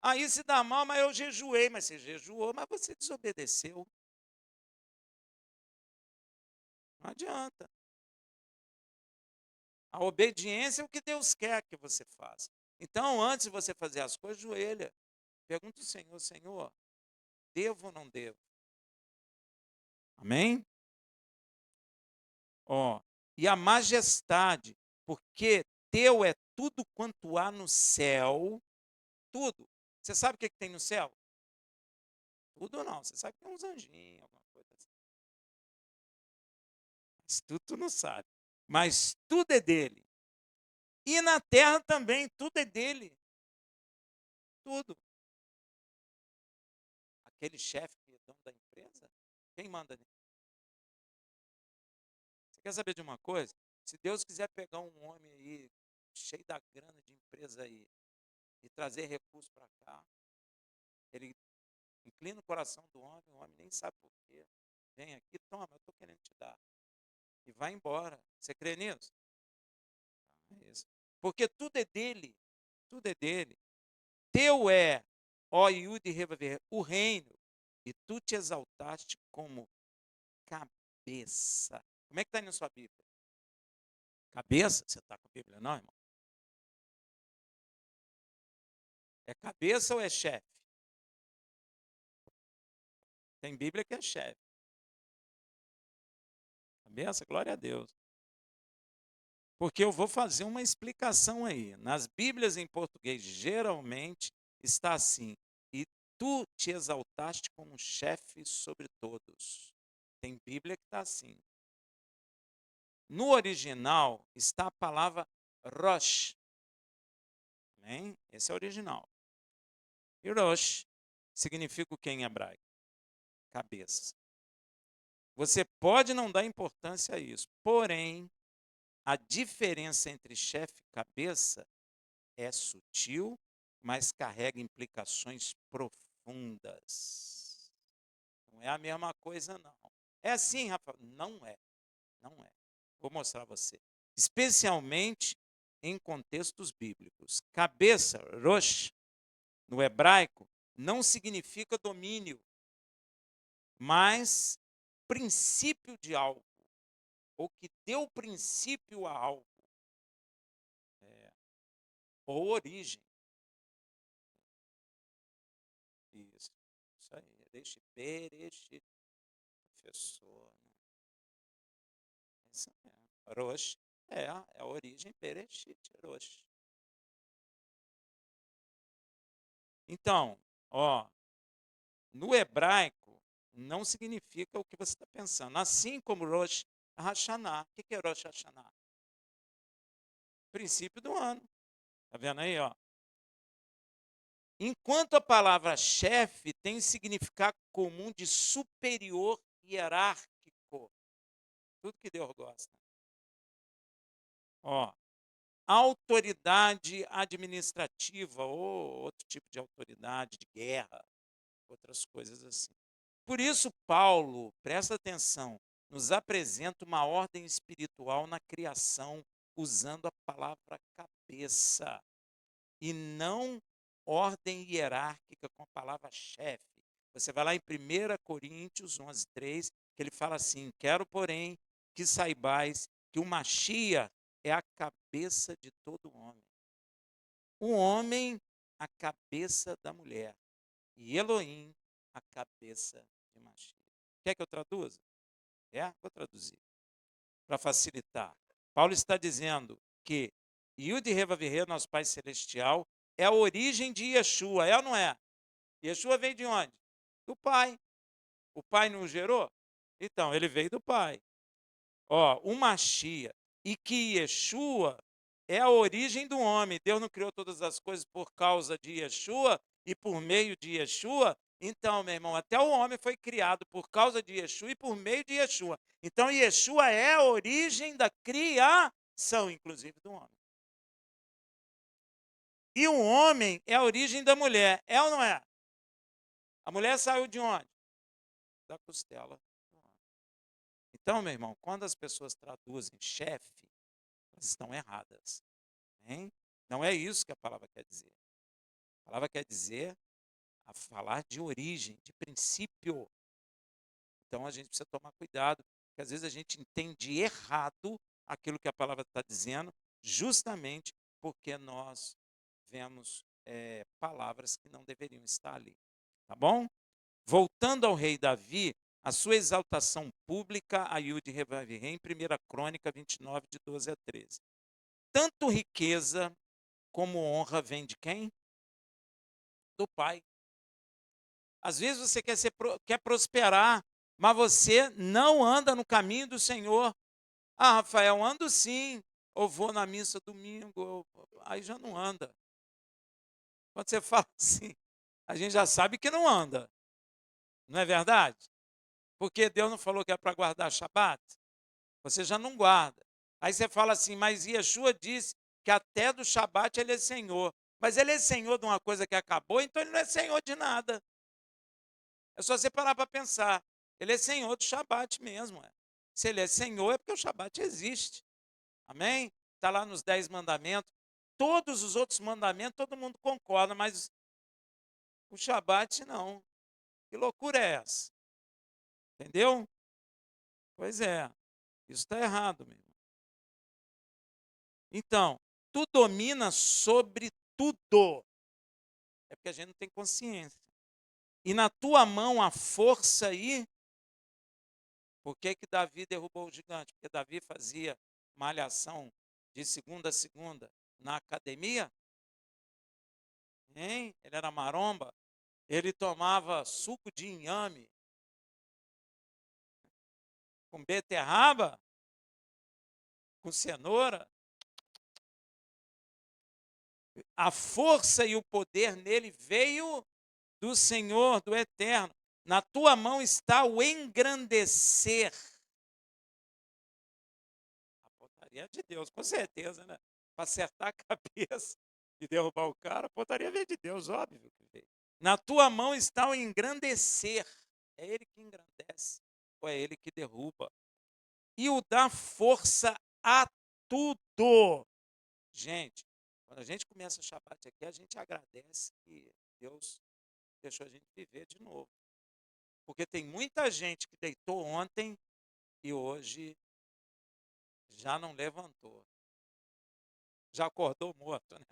Aí se dá mal, mas eu jejuei. Mas você jejuou, mas você desobedeceu. Não adianta. A obediência é o que Deus quer que você faça. Então, antes de você fazer as coisas, joelha. Pergunta ao Senhor: Senhor, devo ou não devo? Amém? Ó, e a majestade, porque teu é tudo quanto há no céu, tudo. Você sabe o que tem no céu? Tudo não, você sabe que tem uns anjinhos, alguma coisa assim. Mas tudo tu não sabe. Mas tudo é dele. E na terra também, tudo é dele. Tudo. Aquele chefe que é dono da empresa, quem manda nele? Você quer saber de uma coisa? Se Deus quiser pegar um homem aí, cheio da grana de empresa aí, e trazer recurso para cá, ele inclina o coração do homem, o homem nem sabe por quê. Vem aqui, toma, eu estou querendo te dar. E vai embora. Você crê nisso? É isso. Porque tudo é dele. Tudo é dele. Teu é, ó Yud-Heh-Vav-Heh, o reino, e tu te exaltaste como cabeça. Como é que está aí na sua Bíblia? Cabeça? Você está com a Bíblia não, irmão? É cabeça ou é chefe? Tem Bíblia que é chefe. Cabeça? Glória a Deus. Porque eu vou fazer uma explicação aí. Nas Bíblias em português, geralmente, está assim: e tu te exaltaste como chefe sobre todos. Tem Bíblia que está assim. No original está a palavra Rosh. Amém? Esse é o original. E Rosh significa o que em hebraico? Cabeça. Você pode não dar importância a isso, porém, a diferença entre chefe e cabeça é sutil, mas carrega implicações profundas. Não é a mesma coisa, não. É assim, Rafa? Não é. Não é. Vou mostrar a você. Especialmente em contextos bíblicos. Cabeça, rosh, no hebraico, não significa domínio, mas princípio de algo, ou que deu princípio a algo, ou origem. Isso aí. Bereshit, professor. Né? Isso mesmo. Rosh é a origem Bereshit, Rosh. Então, ó, no hebraico não significa o que você está pensando. Assim como Rosh Hashanah. O que é Rosh Hashanah? Princípio do ano. Está vendo aí, ó? Enquanto a palavra chefe tem significado comum de superior hierárquico. Tudo que Deus gosta. Ó, autoridade administrativa ou outro tipo de autoridade de guerra, outras coisas assim. Por isso, Paulo, presta atenção, nos apresenta uma ordem espiritual na criação, usando a palavra cabeça, e não ordem hierárquica com a palavra chefe. Você vai lá em 1 Coríntios 11:3, que ele fala assim: quero, porém, que saibais que o Machia é a cabeça de todo homem. O homem, a cabeça da mulher. E Elohim, a cabeça de Machia. Quer que eu traduza? Vou traduzir. Para facilitar. Paulo está dizendo que Yud Reva Virre, nosso Pai Celestial, é a origem de Yeshua, é ou não é? Yeshua veio de onde? Do Pai. O Pai não o gerou? Então, ele veio do Pai. Ó, o Machia. E que Yeshua é a origem do homem. Deus não criou todas as coisas por causa de Yeshua e por meio de Yeshua. Então, meu irmão, até o homem foi criado por causa de Yeshua e por meio de Yeshua. Então, Yeshua é a origem da criação, inclusive, do homem. E o homem é a origem da mulher, é ou não é? A mulher saiu de onde? Da costela do homem. Então, meu irmão, quando as pessoas traduzem chefe, elas estão erradas. Hein? Não é isso que a palavra quer dizer. A palavra quer dizer a falar de origem, de princípio. Então a gente precisa tomar cuidado, porque às vezes a gente entende errado aquilo que a palavra está dizendo, justamente porque nós vemos palavras que não deveriam estar ali. Tá bom? Voltando ao rei Davi, a sua exaltação pública a Yud Reva Virre, em 1 Crônica 29, de 12 a 13. Tanto riqueza como honra vem de quem? Do Pai. Às vezes você quer prosperar, mas você não anda no caminho do Senhor. Ah, Rafael, ando sim, ou vou na missa domingo, aí já não anda. Quando você fala assim, a gente já sabe que não anda, não é verdade? Porque Deus não falou que é para guardar Shabat, você já não guarda. Aí você fala assim, mas Yeshua disse que até do Shabat ele é Senhor. Mas ele é Senhor de uma coisa que acabou, então ele não é Senhor de nada. É só você parar para pensar. Ele é Senhor do Shabat mesmo. Se ele é Senhor, é porque o Shabat existe. Amém? Está lá nos 10 mandamentos. Todos os outros mandamentos, todo mundo concorda, mas o Shabat não. Que loucura é essa? Entendeu? Pois é. Isso está errado, meu irmão. Então, tu domina sobre tudo. É porque a gente não tem consciência. E na tua mão a força e... Por que Davi derrubou o gigante? Porque Davi fazia malhação de segunda a segunda na academia. Hein? Ele era maromba. Ele tomava suco de inhame com beterraba, com cenoura. A força e o poder nele veio do Senhor, do Eterno. Na tua mão está o engrandecer. A pontaria de Deus, com certeza, né? Para acertar a cabeça e derrubar o cara, a pontaria veio de Deus, óbvio que veio. Na tua mão está o engrandecer. É ele que engrandece ou é ele que derruba. E o dá força a tudo. Gente, quando a gente começa o Shabat aqui, a gente agradece que Deus deixou a gente viver de novo. Porque tem muita gente que deitou ontem e hoje já não levantou. Já acordou morto, né?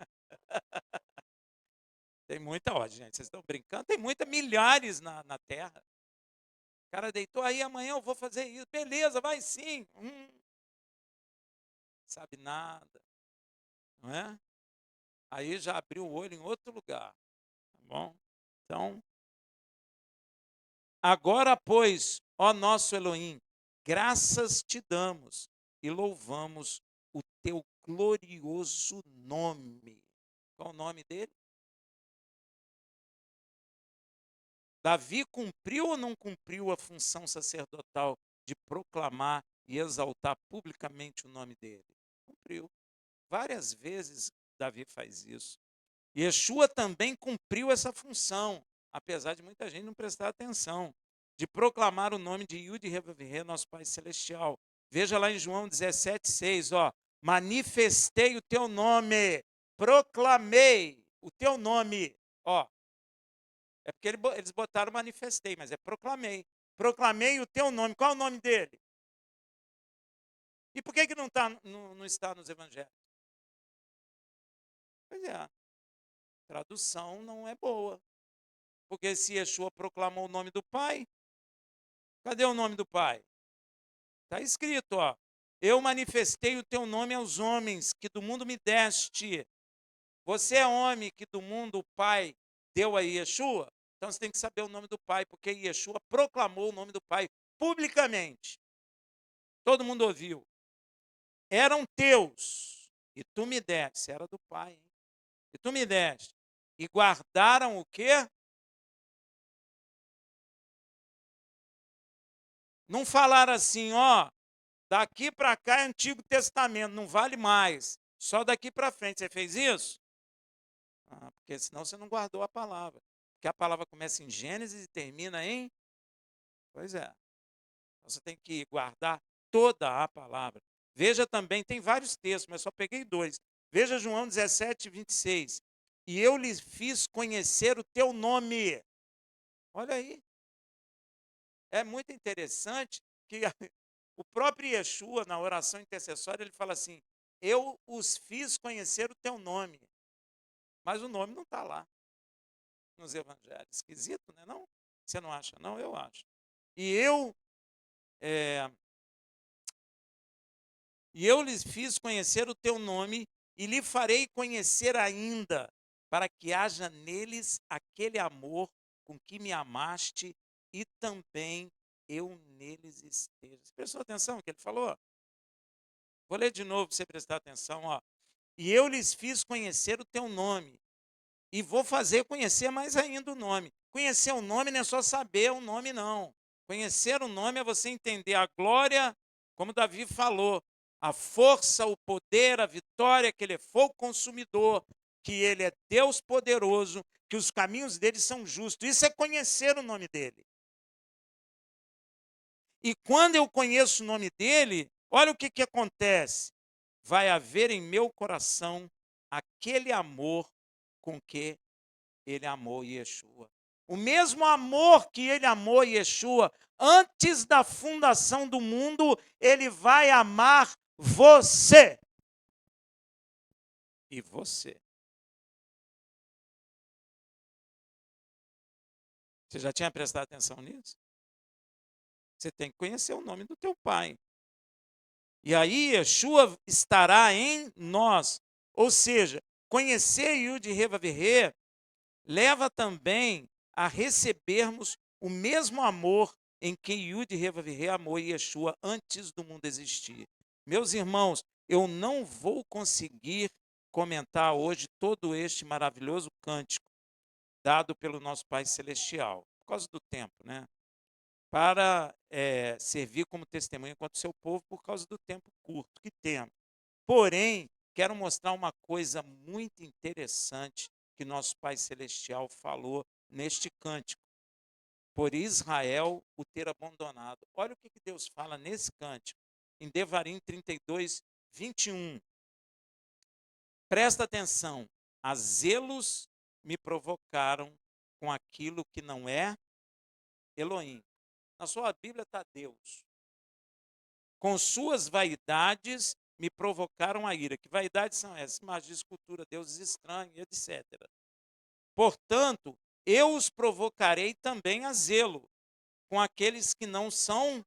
Tem muita, ó, gente, vocês estão brincando? Tem milhares na Terra. O cara deitou aí, amanhã eu vou fazer isso. Beleza, vai sim. Sabe nada, não é? Aí já abriu o olho em outro lugar, tá bom? Então, agora, pois, ó nosso Elohim, graças te damos e louvamos o teu glorioso nome. Qual o nome dele? Davi cumpriu ou não cumpriu a função sacerdotal de proclamar e exaltar publicamente o nome dele? Cumpriu. Várias vezes Davi faz isso. Yeshua também cumpriu essa função, apesar de muita gente não prestar atenção, de proclamar o nome de Yud-Heh-Vav-Heh, nosso Pai Celestial. Veja lá em João 17,6, ó, manifestei o teu nome, proclamei o teu nome, ó. É porque eles botaram manifestei, mas é proclamei. Proclamei o teu nome. Qual é o nome dele? E por que não está nos evangelhos? Pois é, a tradução não é boa. Porque se Yeshua proclamou o nome do Pai, cadê o nome do Pai? Está escrito, ó. Eu manifestei o teu nome aos homens que do mundo me deste. Você é homem que do mundo o Pai deu a Yeshua? Então você tem que saber o nome do Pai, porque Yeshua proclamou o nome do Pai publicamente. Todo mundo ouviu. Eram teus, e tu me deste. Era do Pai, hein? E tu me deste. E guardaram o quê? Não falaram assim, ó, daqui para cá é Antigo Testamento, não vale mais. Só daqui para frente. Você fez isso? Ah, porque senão você não guardou a palavra. Porque a palavra começa em Gênesis e termina em... Pois é. Então você tem que guardar toda a palavra. Veja também, tem vários textos, mas só peguei 2. Veja João 17:26. E eu lhes fiz conhecer o teu nome. Olha aí. É muito interessante que o próprio Yeshua, na oração intercessória, ele fala assim, eu os fiz conhecer o teu nome. Mas o nome não está lá nos evangelhos. Esquisito, né? Não? Você não acha? Não, eu acho. E eu lhes fiz conhecer o teu nome e lhe farei conhecer ainda, para que haja neles aquele amor com que me amaste e também eu neles esteja. Você prestou atenção no que ele falou? Vou ler de novo para você prestar atenção. Ó. E eu lhes fiz conhecer o teu nome e vou fazer conhecer mais ainda o nome. Conhecer o nome não é só saber o nome, não. Conhecer o nome é você entender a glória, como Davi falou, a força, o poder, a vitória, que ele é fogo consumidor, que ele é Deus poderoso, que os caminhos dele são justos. Isso é conhecer o nome dele. E quando eu conheço o nome dele, olha o que acontece. Vai haver em meu coração aquele amor com que ele amou Yeshua. O mesmo amor que ele amou Yeshua antes da fundação do mundo, ele vai amar você. E você. Você já tinha prestado atenção nisso? Você tem que conhecer o nome do teu pai. E aí Yeshua estará em nós. Ou seja, conhecer Yud-Heh-Vav-Heh leva também a recebermos o mesmo amor em que Yud-Heh-Vav-Heh amou Yeshua antes do mundo existir. Meus irmãos, eu não vou conseguir comentar hoje todo este maravilhoso cântico dado pelo nosso Pai Celestial, por causa do tempo, né? Para servir como testemunha contra o seu povo por causa do tempo curto que temos. Porém, quero mostrar uma coisa muito interessante que nosso Pai Celestial falou neste cântico. Por Israel o ter abandonado. Olha o que Deus fala nesse cântico, em Devarim 32:21. Presta atenção. A zelos me provocaram com aquilo que não é Elohim. Na sua Bíblia está Deus. Com suas vaidades me provocaram a ira. Que vaidades são essas? Magia, escultura, deuses estranhos, etc. Portanto, eu os provocarei também a zelo com aqueles que não são.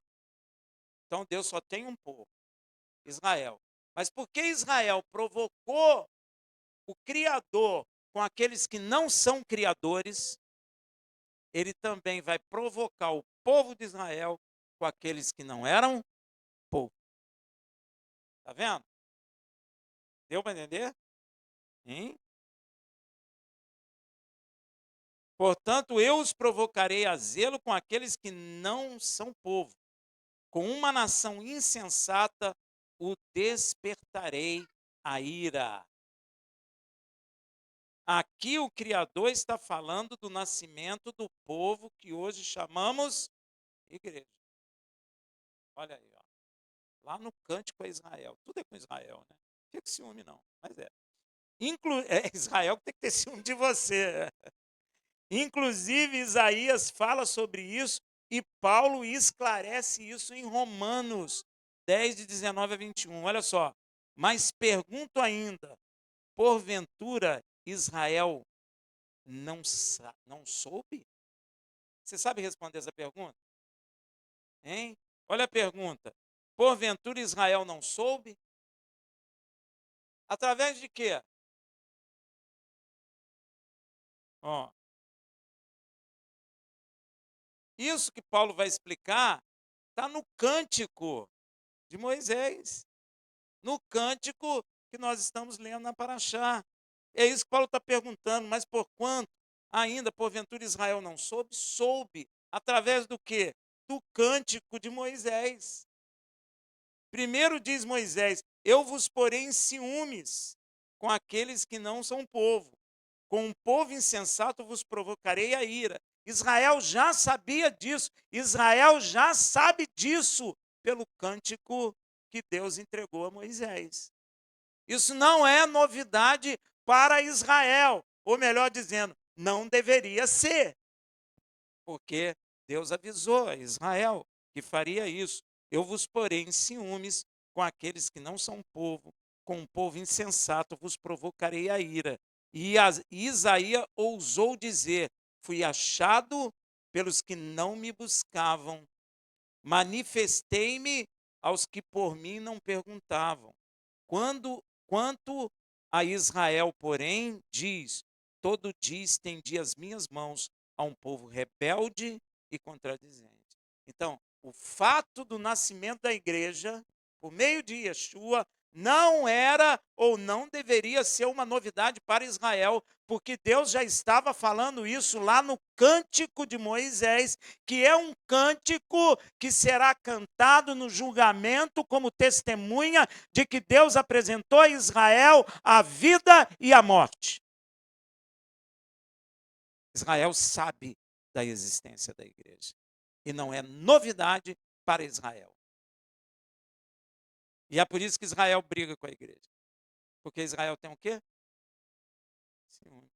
Então, Deus só tem um povo, Israel. Mas por que Israel provocou o Criador com aqueles que não são criadores, ele também vai provocar o povo de Israel com aqueles que não eram povo. Está vendo? Deu para entender? Hein? Portanto, eu os provocarei a zelo com aqueles que não são povo. Com uma nação insensata o despertarei a ira. Aqui o Criador está falando do nascimento do povo que hoje chamamos igreja. Olha aí, ó. Lá no Cântico é Israel. Tudo é com Israel, né? Não fica com ciúme, não. Mas é. É Israel que tem que ter ciúme de você. Inclusive, Isaías fala sobre isso e Paulo esclarece isso em Romanos 10, de 19 a 21. Olha só. Mas pergunto ainda, porventura Israel não soube? Você sabe responder essa pergunta? Hein? Olha a pergunta. Porventura Israel não soube? Através de quê? Ó, isso que Paulo vai explicar está no cântico de Moisés. No cântico que nós estamos lendo na Paraxá. É isso que Paulo está perguntando, mas por quanto ainda, porventura, Israel não soube? Soube. Através do quê? Do cântico de Moisés. Primeiro diz Moisés, eu vos porei em ciúmes com aqueles que não são povo. Com um povo insensato vos provocarei a ira. Israel já sabia disso. Israel já sabe disso pelo cântico que Deus entregou a Moisés. Isso não é novidade para Israel, ou melhor dizendo, não deveria ser, porque Deus avisou a Israel que faria isso. Eu vos porei em ciúmes com aqueles que não são povo, com um povo insensato vos provocarei a ira. E Isaías ousou dizer, fui achado pelos que não me buscavam, manifestei-me aos que por mim não perguntavam. Quanto a Israel, porém, diz, todo dia estendi as minhas mãos a um povo rebelde e contradizente. Então, o fato do nascimento da igreja, por meio de Yeshua, não era ou não deveria ser uma novidade para Israel, porque Deus já estava falando isso lá no Cântico de Moisés, que é um cântico que será cantado no julgamento como testemunha de que Deus apresentou a Israel a vida e a morte. Israel sabe da existência da igreja. E não é novidade para Israel. E é por isso que Israel briga com a igreja. Porque Israel tem o quê? Ciúme.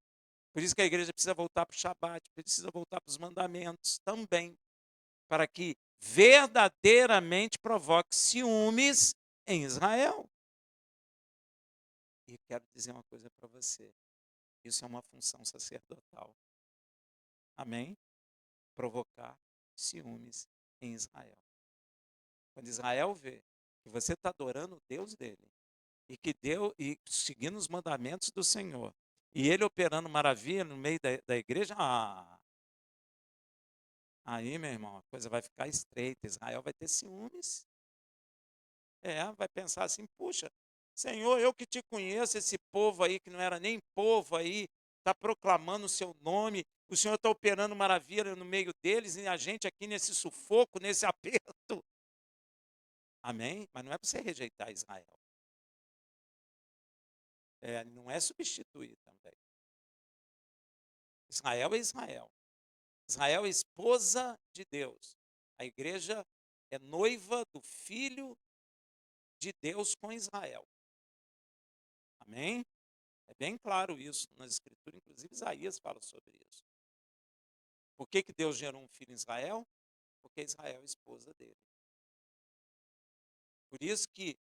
Por isso que a igreja precisa voltar para o Shabat, precisa voltar para os mandamentos também, para que verdadeiramente provoque ciúmes em Israel. E quero dizer uma coisa para você. Isso é uma função sacerdotal. Amém? Provocar ciúmes em Israel. Quando Israel vê que você está adorando o Deus dele, e seguindo os mandamentos do Senhor, e ele operando maravilha no meio da igreja, aí, meu irmão, a coisa vai ficar estreita. Israel vai ter ciúmes. Vai pensar assim, puxa, Senhor, eu que te conheço, esse povo aí, que não era nem povo aí, está proclamando o seu nome, o Senhor está operando maravilha no meio deles, e a gente aqui nesse sufoco, nesse aperto. Amém? Mas não é para você rejeitar Israel. Não é substituir também. Israel é Israel. Israel é esposa de Deus. A igreja é noiva do Filho de Deus com Israel. Amém? É bem claro isso nas Escrituras, inclusive Isaías fala sobre isso. Por que Deus gerou um filho em Israel? Porque Israel é esposa dele. Por isso que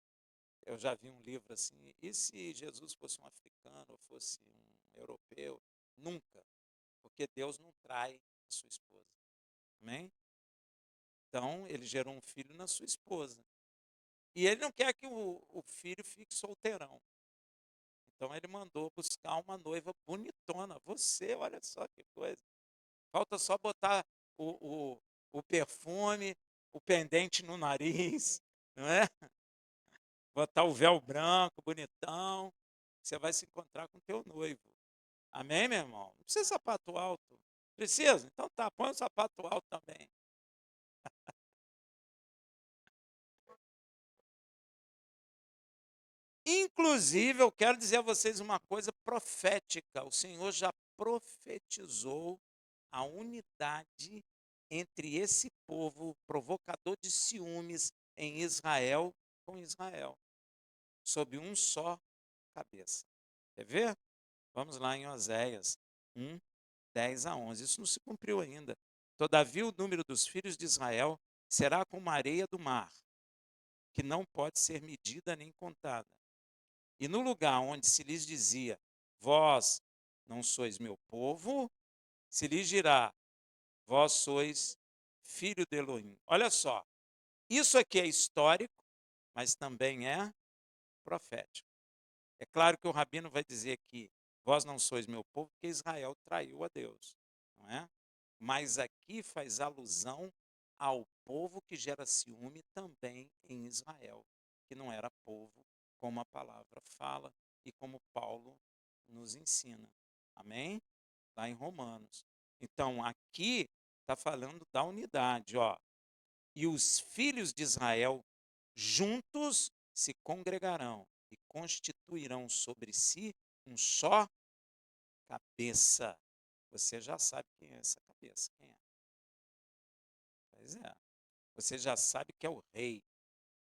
eu já vi um livro assim, e se Jesus fosse um africano ou fosse um europeu? Nunca. Porque Deus não trai a sua esposa. Amém? Então, ele gerou um filho na sua esposa. E ele não quer que o filho fique solteirão. Então, ele mandou buscar uma noiva bonitona. Você, olha só que coisa. Falta só botar o perfume, o pendente no nariz, não é? Botar o véu branco, bonitão, você vai se encontrar com o teu noivo. Amém, meu irmão? Não precisa de sapato alto. Precisa? Então tá, põe o sapato alto também. Inclusive, eu quero dizer a vocês uma coisa profética. O Senhor já profetizou a unidade entre esse povo provocador de ciúmes em Israel com Israel, sob um só cabeça. Quer ver? Vamos lá em Oséias 1, 10 a 11. Isso não se cumpriu ainda. Todavia, o número dos filhos de Israel será como a areia do mar, que não pode ser medida nem contada. E no lugar onde se lhes dizia, vós não sois meu povo, se lhes dirá, vós sois filho de Elohim. Olha só, isso aqui é histórico, mas também é profético. É claro que o rabino vai dizer que vós não sois meu povo, porque Israel traiu a Deus, não é? Mas aqui faz alusão ao povo que gera ciúme também em Israel, que não era povo, como a palavra fala e como Paulo nos ensina. Amém? Lá em Romanos. Então, aqui está falando da unidade, ó. E os filhos de Israel juntos se congregarão e constituirão sobre si um só cabeça. Você já sabe quem é essa cabeça, quem é? Pois é. Você já sabe que é o rei.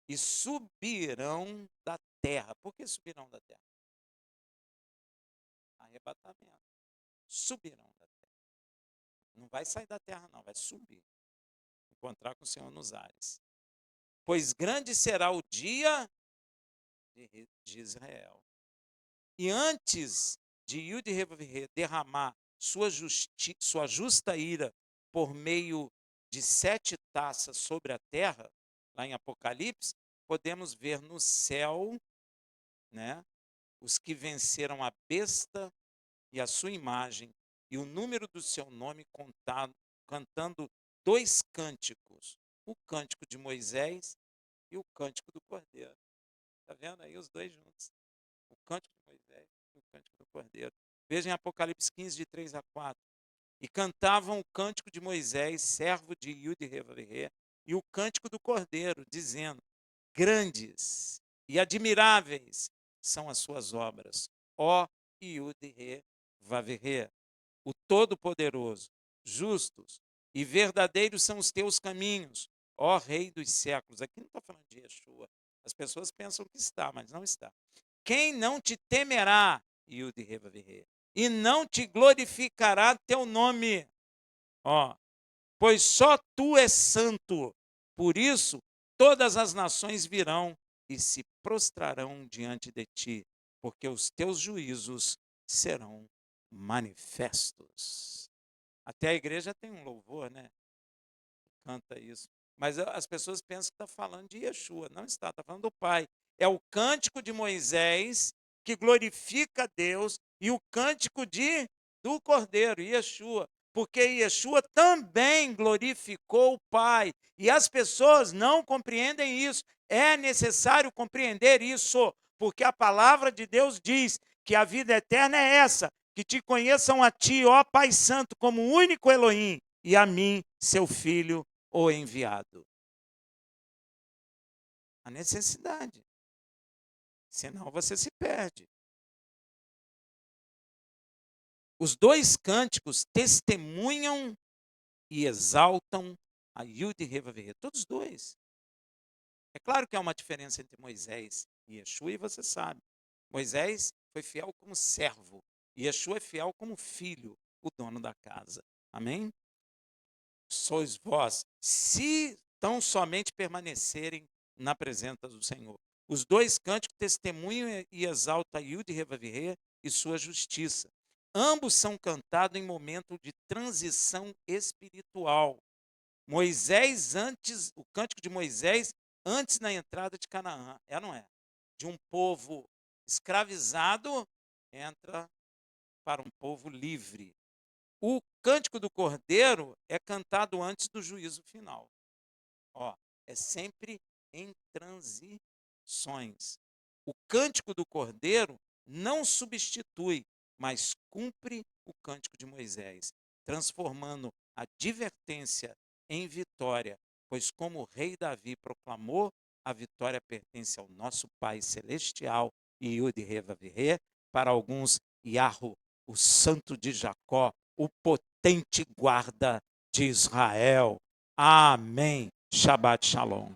E subirão da terra. Por que subirão da terra? Arrebatamento. Subirão da terra. Não vai sair da terra, não, vai subir. Encontrar com o Senhor nos ares. Pois grande será o dia de Israel. E antes de Yud derramar sua justa ira por meio de 7 taças sobre a terra, lá em Apocalipse, podemos ver no céu, né, os que venceram a besta e a sua imagem, e o número do seu nome contado, cantando 2 cânticos, o cântico de Moisés e o cântico do Cordeiro. Está vendo aí os dois juntos? O cântico de Moisés e o cântico do Cordeiro. Veja em Apocalipse 15, de 3 a 4. E cantavam o cântico de Moisés, servo de Yud-Heh-Vav-Heh, e o cântico do Cordeiro, dizendo, grandes e admiráveis são as suas obras, ó Yud-Heh-Vav-Heh, o Todo-Poderoso, justos e verdadeiros são os teus caminhos, ó Rei dos séculos. Aqui não está falando de Yeshua. As pessoas pensam que está, mas não está. Quem não te temerá, Yud-Heh-Vav-Heh, e não te glorificará teu nome, ó, pois só tu és santo. Por isso, todas as nações virão e se prostrarão diante de ti, porque os teus juízos serão manifestos. Até a igreja tem um louvor, né? Canta isso. Mas as pessoas pensam que está falando de Yeshua. Não está, está falando do Pai. É o cântico de Moisés que glorifica a Deus e o cântico do Cordeiro, Yeshua. Porque Yeshua também glorificou o Pai. E as pessoas não compreendem isso. É necessário compreender isso, porque a palavra de Deus diz que a vida eterna é essa, que te conheçam a ti, ó Pai Santo, como único Elohim, e a mim, seu Filho, o enviado. A necessidade. Senão você se perde. Os 2 cânticos testemunham e exaltam a Yud-Heh-Vav-Heh. Todos 2. É claro que há uma diferença entre Moisés e Yeshua, e você sabe. Moisés foi fiel como servo, e Yeshua é fiel como filho, o dono da casa. Amém? Sois vós, se tão somente permanecerem na presença do Senhor. Os 2 cânticos testemunham e exaltam Yud-Heh-Vav-Heh e sua justiça. Ambos são cantados em momento de transição espiritual. Moisés antes, o cântico de Moisés antes da entrada de Canaã, é ou não é? De um povo escravizado entra para um povo livre. O cântico do Cordeiro é cantado antes do juízo final. Ó, é sempre em transições. O cântico do Cordeiro não substitui, mas cumpre o cântico de Moisés, transformando a advertência em vitória, pois como o rei Davi proclamou, a vitória pertence ao nosso Pai Celestial, Yud-Heh-Vav-Heh, para alguns, Yahweh, o Santo de Jacó, o potente guarda de Israel. Amém. Shabbat Shalom.